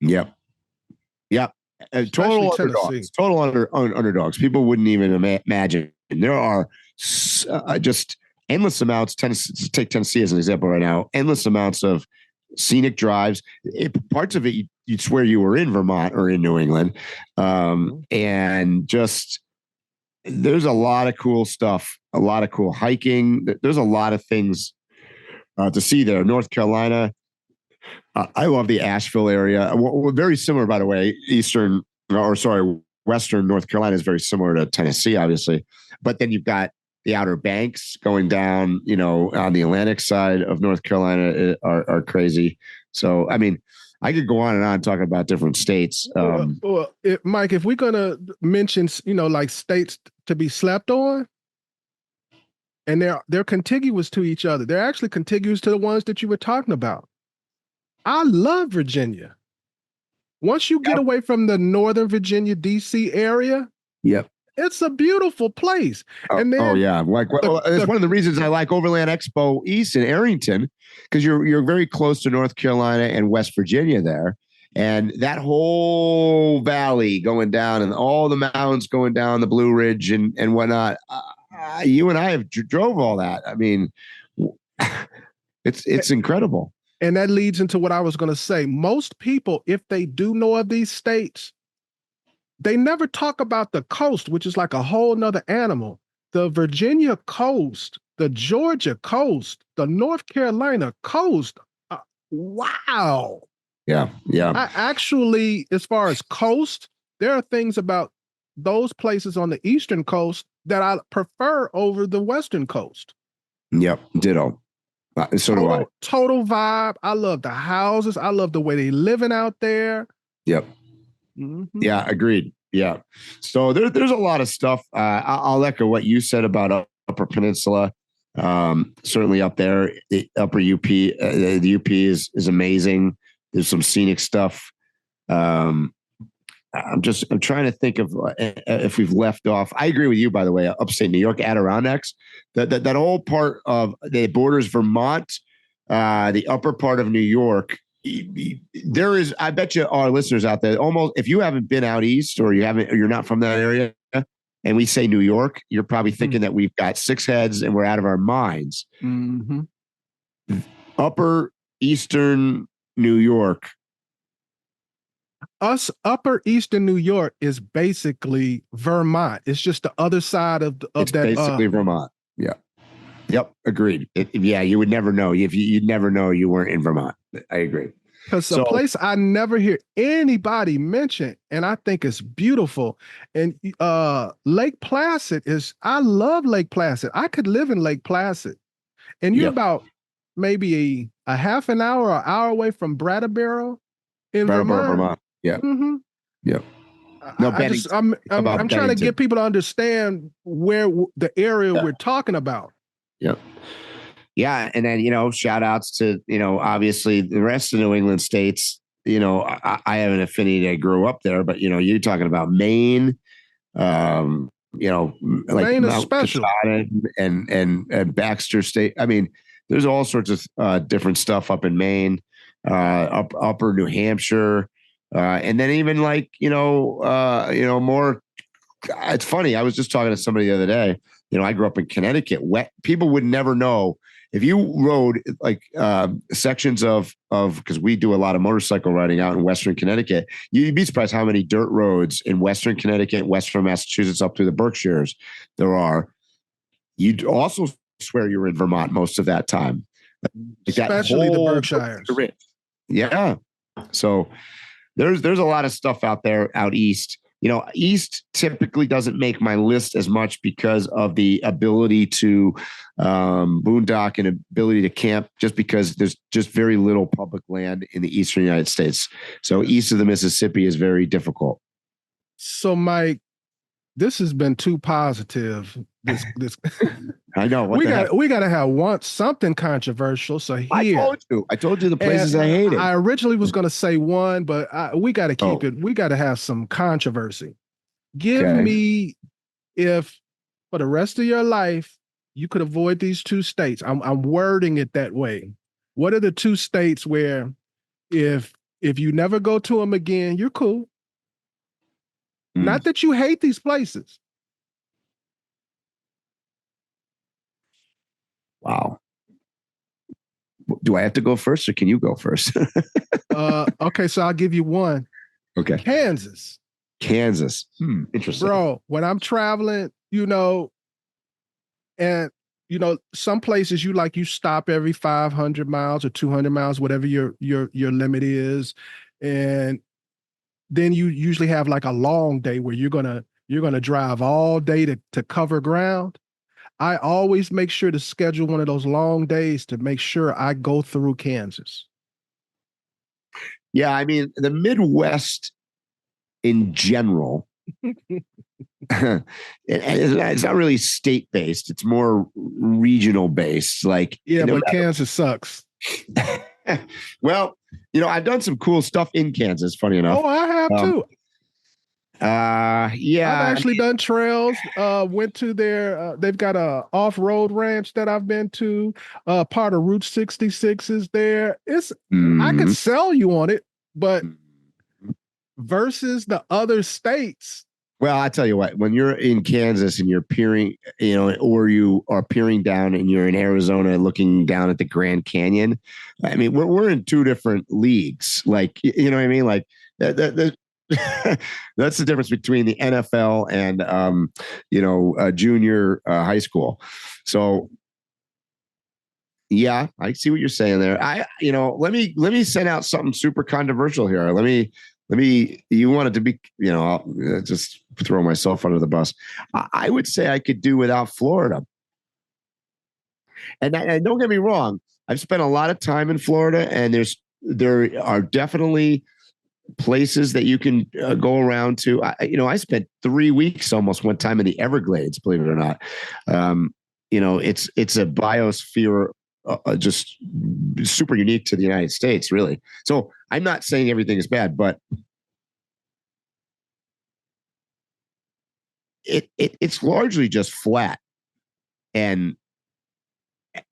Yep. Total underdogs. Total underdogs. People wouldn't even imagine. There are just endless amounts. Take Tennessee as an example right now. Endless amounts of scenic drives. Parts of it you'd swear you were in Vermont or in New England. And just there's a lot of cool stuff, a lot of cool hiking. There's a lot of things to see there. North Carolina. I love the Asheville area. We're very similar, by the way. Western North Carolina is very similar to Tennessee, obviously. But then you've got the Outer Banks going down, on the Atlantic side of North Carolina are crazy. So, I mean, I could go on and on talking about different states. Mike, if we're going to mention, like states to be slept on, and they're contiguous to each other. They're actually contiguous to the ones that you were talking about. I love Virginia. Once you get away from the Northern Virginia, D.C. area, it's a beautiful place. And then, it's one of the reasons I like Overland Expo East in Arrington, because you're very close to North Carolina and West Virginia there. And that whole valley going down and all the mountains going down the Blue Ridge and whatnot. You and I have drove all that. I mean, it's incredible. And that leads into what I was going to say. Most people, if they do know of these states, they never talk about the coast, which is like a whole nother animal. The Virginia coast, the Georgia coast, the North Carolina coast. Wow. Yeah. I actually, as far as coast, there are things about those places on the eastern coast that I prefer over the western coast. Yep. Ditto. So do I. Total vibe. I love the houses. I love the way they living out there. Yep. Mm-hmm. Yeah, agreed. Yeah. So there's a lot of stuff. I'll echo what you said about Upper Peninsula. Certainly up there, the Upper UP. The UP is amazing. There's some scenic stuff. I'm trying to think of if we've left off. I agree with you, by the way. Upstate New York, Adirondacks, that whole part of the borders Vermont, the upper part of New York. There is, I bet you, our listeners out there, almost if you haven't been out east or you're not from that area, and we say New York, you're probably thinking that we've got six heads and we're out of our minds. Mm-hmm. Upper Eastern New York. Us upper eastern New York is basically Vermont. It's just the other side of it's that. Basically Vermont. Yeah. Yep. Agreed. You would never know you'd never know you weren't in Vermont. I agree. Because a place I never hear anybody mention, and I think it's beautiful. And Lake Placid I love Lake Placid. I could live in Lake Placid. And you're about maybe a half an hour or hour away from Brattleboro in Vermont. Yeah. Mm-hmm. Yeah. I'm trying to get people to understand where the area we're talking about. Yep. Yeah. And then, shout outs to, obviously the rest of New England states. I have an affinity. I grew up there, but you're talking about Maine, like Maine is special. And Baxter State. I mean, there's all sorts of different stuff up in Maine, upper New Hampshire. And then even like, more, it's funny. I was just talking to somebody the other day, I grew up in Connecticut. People would never know if you rode like sections of, cause we do a lot of motorcycle riding out in Western Connecticut. You'd be surprised how many dirt roads in Western Connecticut, Western Massachusetts, up through the Berkshires there are. You'd also swear you were in Vermont most of that time. Like especially the Berkshires. Yeah. So there's a lot of stuff out there out east. East typically doesn't make my list as much because of the ability to boondock and ability to camp, just because there's just very little public land in the eastern United States. So east of the Mississippi is very difficult. So Mike, this has been too positive. This I know. We got to have something controversial. So here, I told you the places I hated. I originally was going to say one, but we got to keep it. We got to have some controversy. Give me, if for the rest of your life you could avoid these two states. I'm wording it that way. What are the two states where, if you never go to them again, you're cool? Not that you hate these places. Wow. Do I have to go first or can you go first? Okay, so I'll give you one. Okay. Kansas. Kansas. Interesting. Bro, when I'm traveling, and some places you stop every 500 miles or 200 miles, whatever your limit is, and then you usually have like a long day where you're gonna drive all day to cover ground. I always make sure to schedule one of those long days to make sure I go through Kansas. Yeah, I mean, the Midwest in general, it's not really state based. It's more regional based. Like, yeah, but Kansas sucks. Well, I've done some cool stuff in Kansas. Funny enough. Oh, I have too. Yeah, I've actually done trails. Went to their. They've got a off-road ranch that I've been to. Part of Route 66 is there. I could sell you on it, but versus the other states. Well, I tell you what, when you're in Kansas and you're peering, or you are peering down and you're in Arizona looking down at the Grand Canyon, I mean, we're in two different leagues. Like, you know what I mean? Like that's the difference between the NFL and, junior high school. So, yeah, I see what you're saying there. Let me send out something super controversial here. You want it to be, I'll just throw myself under the bus. I would say I could do without Florida. And don't get me wrong, I've spent a lot of time in Florida, and there are definitely places that you can go around to. I spent 3 weeks almost one time in the Everglades, believe it or not. It's a biosphere just super unique to the United States, really. So I'm not saying everything is bad, but it's largely just flat. And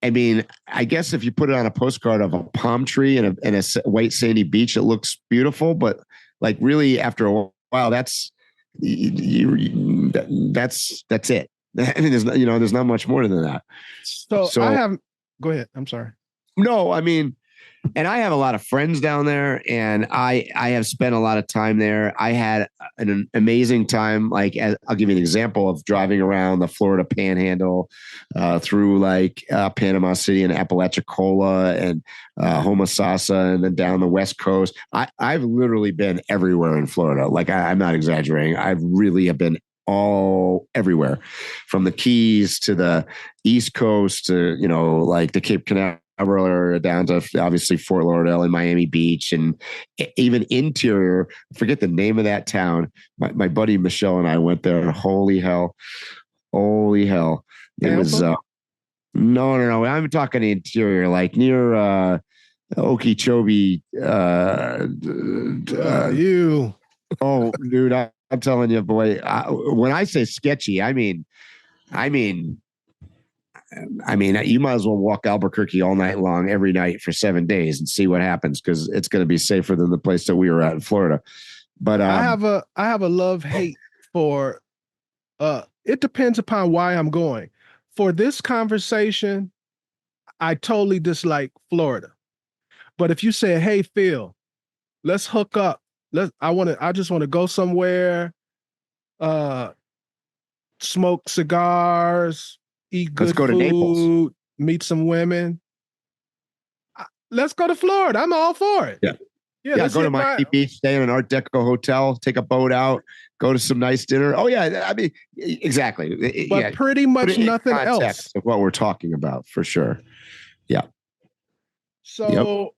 I mean, I guess if you put it on a postcard of a palm tree and a white sandy beach, it looks beautiful. But like really, after a while, that's it. I mean, there's not much more than that. So I have. Go ahead. I'm sorry. No, I mean, and I have a lot of friends down there, and I have spent a lot of time there. I had an amazing time. Like, I'll give you an example of driving around the Florida Panhandle, through like Panama City and Apalachicola and Homosassa, and then down the West Coast. I've literally been everywhere in Florida. Like, I'm not exaggerating. I really have been everywhere, from the Keys to the East Coast to like the Cape Canaveral area, down to obviously Fort Lauderdale and Miami Beach, and even interior. I forget the name of that town. My buddy Michelle and I went there. Holy hell! It was no. I'm talking interior, like near Okeechobee. You. Oh, dude, I'm telling you, boy. When I say sketchy, I mean, you might as well walk Albuquerque all night long, every night for 7 days, and see what happens, because it's going to be safer than the place that we were at in Florida. But I have a love-hate for. It depends upon why I'm going. For this conversation, I totally dislike Florida. But if you say, "Hey, Phil, let's hook up. I just want to go somewhere, smoke cigars, eat good Let's go food, to Naples. meet some women. Let's go to Florida. I'm all for it." Yeah, go to Miami Beach, stay in an Art Deco hotel, take a boat out, go to some nice dinner. Oh yeah, I mean, exactly. But pretty much nothing else of what we're talking about, for sure. Yeah. So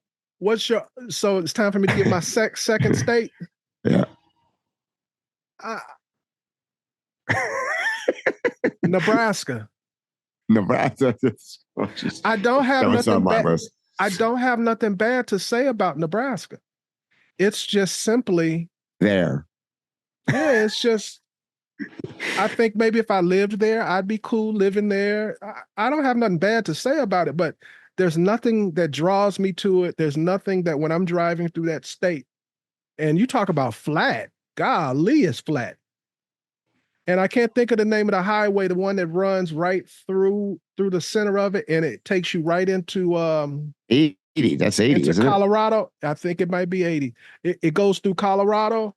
so it's time for me to give my second state. Yeah. Nebraska. I don't have nothing bad. I don't have nothing bad to say about Nebraska. It's just simply there. Yeah, it's just, I think maybe if I lived there, I'd be cool living there. I don't have nothing bad to say about it, but there's nothing that draws me to it. There's nothing that when I'm driving through that state, and you talk about flat, golly, it's flat. And I can't think of the name of the highway, the one that runs right through through the center of it, and it takes you right into 80. That's 80, into isn't it? Colorado. I think it might be 80. It goes through Colorado.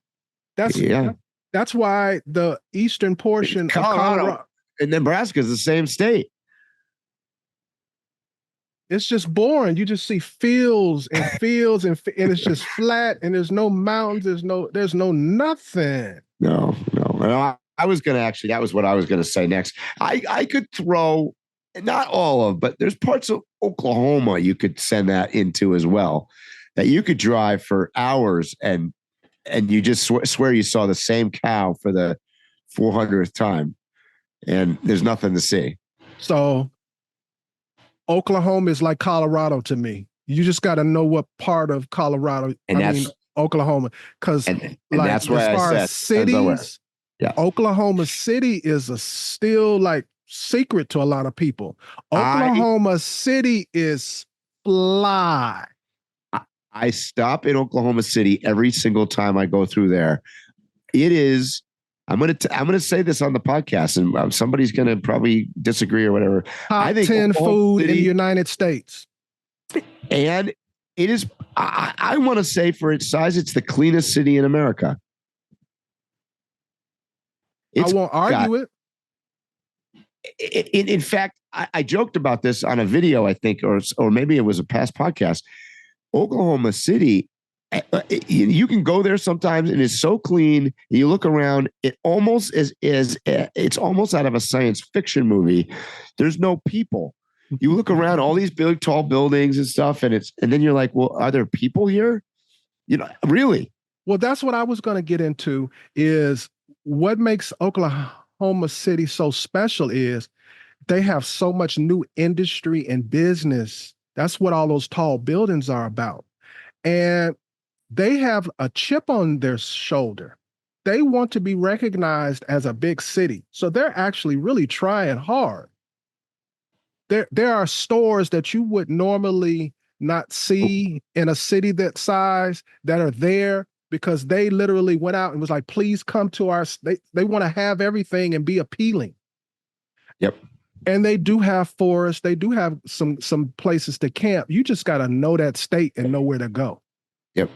Yeah. That's why the eastern portion of Colorado and Nebraska is the same state. It's just boring. You just see fields and fields and it's just flat, and there's no mountains. There's no nothing. No. I was going to actually, that was what I was going to say next. I could throw, not all of, but there's parts of Oklahoma you could send that into as well, that you could drive for hours and you just swear you saw the same cow for the 400th time, and there's nothing to see. So Oklahoma is like Colorado to me. You just got to know what part of Colorado, Oklahoma, because like that's why as far as cities, yeah. Oklahoma City is still like secret to a lot of people. Oklahoma City is fly. I stop in Oklahoma City every single time I go through there. It is. I'm gonna say this on the podcast, and somebody's gonna probably disagree or whatever. I think 10 food in the United States, and it is. I want to say for its size, it's the cleanest city in America. I won't argue it. In fact, I joked about this on a video, I think, or maybe it was a past podcast. Oklahoma City, you can go there sometimes, and it's so clean. You look around, it almost it's almost out of a science fiction movie. There's no people. You look around, all these big, tall buildings and stuff, and then you're like, well, are there people here? Really? Well, that's what I was going to get into. Is what makes Oklahoma City so special is they have so much new industry and business. That's what all those tall buildings are about. And they have a chip on their shoulder. They want to be recognized as a big city. So they're actually really trying hard. There are stores that you would normally not see in a city that size that are there because they literally went out and was like, please come to our, they want to have everything and be appealing. Yep. And they do have forests. They do have some places to camp. You just got to know that state and know where to go. Yep.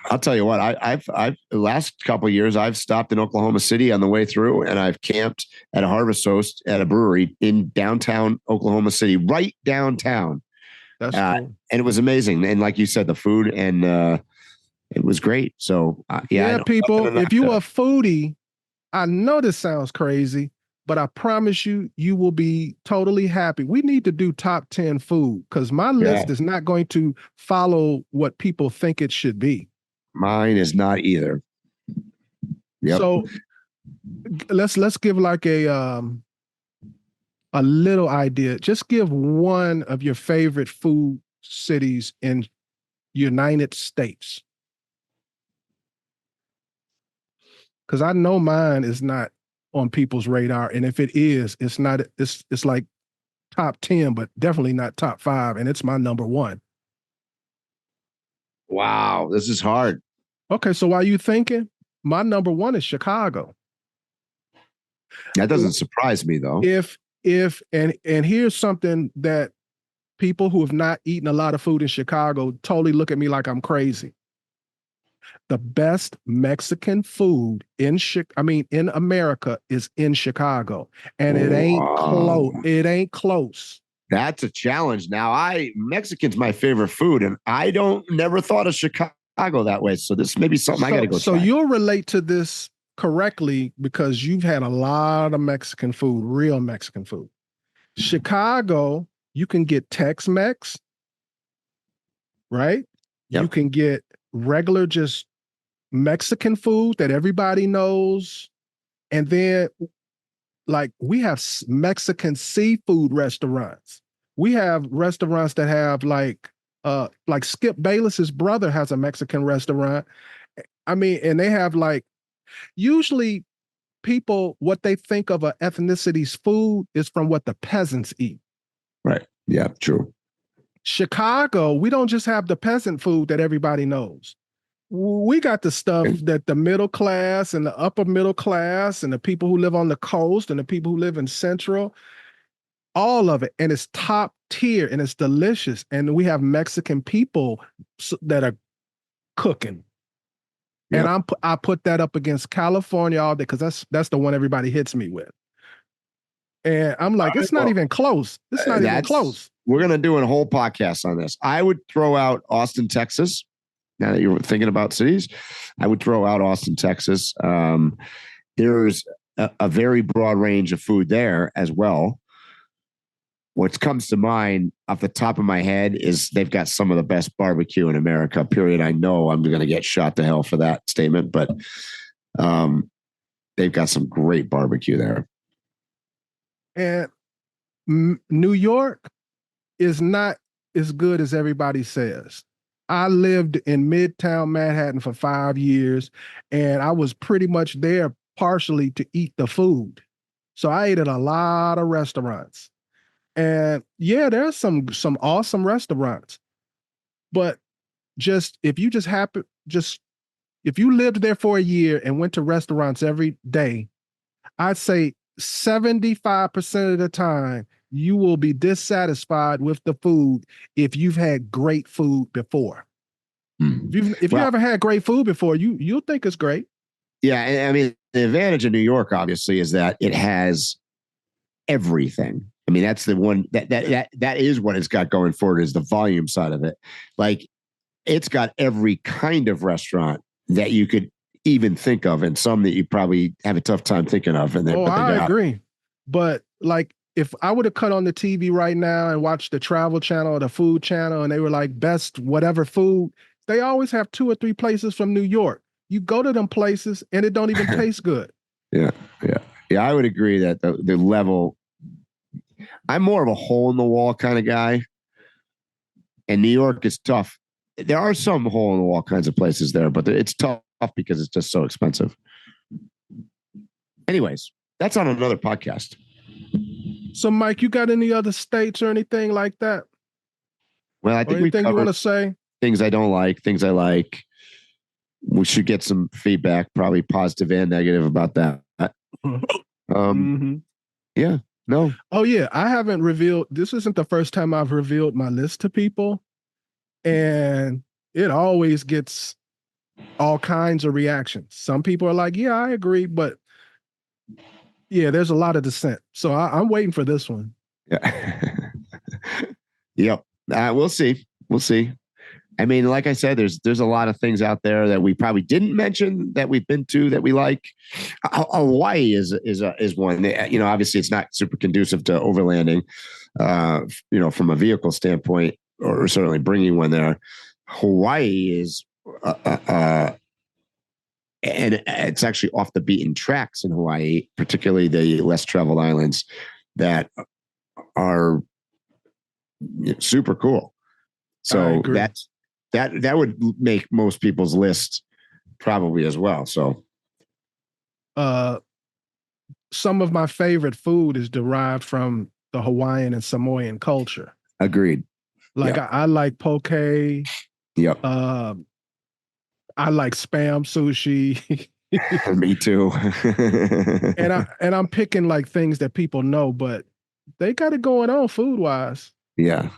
I'll tell you what, I've the last couple of years, I've stopped in Oklahoma City on the way through, and I've camped at a Harvest Host at a brewery in downtown Oklahoma City, right downtown. That's cool. And it was amazing. And like you said, the food and it was great. So yeah, people, if you're a foodie, I know this sounds crazy, but I promise you, you will be totally happy. We need to do top 10 food because my list is not going to follow what people think it should be. Mine is not either. Yep. So let's give like a little idea. Just give one of your favorite food cities in United States. Because I know mine is not on people's radar, and if it is, it's not. It's like top 10, but definitely not top 5, and it's my number 1. Wow, this is hard. Okay, so while you thinking, my number 1 is Chicago. That doesn't surprise me though. And here's something that people who have not eaten a lot of food in Chicago totally look at me like I'm crazy. The best Mexican food in America is in Chicago, and it ain't close. It ain't close. That's a challenge. Now, Mexican's my favorite food, and I never thought of Chicago that way. So this may be something I got to go try. So you'll relate to this correctly because you've had a lot of Mexican food, real Mexican food. Chicago, you can get Tex-Mex, right? Yep. You can get regular just Mexican food that everybody knows. And then like we have Mexican seafood restaurants. We have restaurants that have like Skip Bayless's brother has a Mexican restaurant. I mean, and they have like, usually people, what they think of an ethnicity's food is from what the peasants eat. Right. Yeah, true. Chicago, we don't just have the peasant food that everybody knows. We got the stuff that the middle class and the upper middle class and the people who live on the coast and the people who live in Central, all of it, and it's top tier and it's delicious. And we have Mexican people that are cooking. Yep. And I put that up against California all day because that's the one everybody hits me with. And I'm like, it's not even close. It's not even close. We're going to do a whole podcast on this. I would throw out Austin, Texas. Now that you're thinking about cities, I would throw out Austin, Texas. There's a very broad range of food there as well. What comes to mind off the top of my head is they've got some of the best barbecue in America, period. I know I'm going to get shot to hell for that statement, but they've got some great barbecue there. And New York is not as good as everybody says. I lived in Midtown Manhattan for 5 years, and I was pretty much there partially to eat the food. So I ate at a lot of restaurants. And yeah, there's some awesome restaurants. But if you lived there for a year and went to restaurants every day, I'd say 75% of the time you will be dissatisfied with the food if you've had great food before. If you haven't had great food before, you'll think it's great. Yeah, I mean, the advantage of New York obviously is that it has everything. I mean, that's the one that is what it's got going for it, is the volume side of it. Like, it's got every kind of restaurant that you could even think of, and some that you probably have a tough time thinking of. And I agree. But like, if I would have cut on the TV right now and watched the Travel Channel or the Food Channel, and they were like best whatever food, they always have 2 or 3 places from New York. You go to them places and it don't even taste good. Yeah. I would agree that the level. I'm more of a hole in the wall kind of guy, and New York is tough. There are some hole in the wall kinds of places there, but it's tough because it's just so expensive. Anyways, that's on another podcast. So, Mike, you got any other states or anything like that? Well, I think anything you want to say? Things I don't like, things I like. We should get some feedback, probably positive and negative, about that. Yeah. No. Oh, yeah. I haven't revealed. This isn't the first time I've revealed my list to people. And it always gets all kinds of reactions. Some people are like, yeah, I agree. But yeah, there's a lot of dissent. So I'm waiting for this one. Yeah. Yep. We'll see. I mean, like I said, there's a lot of things out there that we probably didn't mention that we've been to that we like. Hawaii is one. You know, obviously it's not super conducive to overlanding, from a vehicle standpoint, or certainly bringing one there. Hawaii is, and it's actually off the beaten tracks in Hawaii, particularly the less traveled islands that are super cool. So that would make most people's list probably as well. So, some of my favorite food is derived from the Hawaiian and Samoan culture. Agreed. Like, I like poke. Yep. I like Spam sushi. Me too. and I'm picking like things that people know, but they got it going on food wise. Yeah.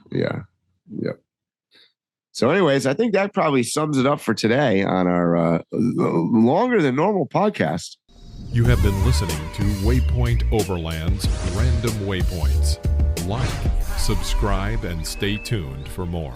So anyways, I think that probably sums it up for today on our longer than normal podcast. You have been listening to Waypoint Overland's Random Waypoints. Like, subscribe, and stay tuned for more.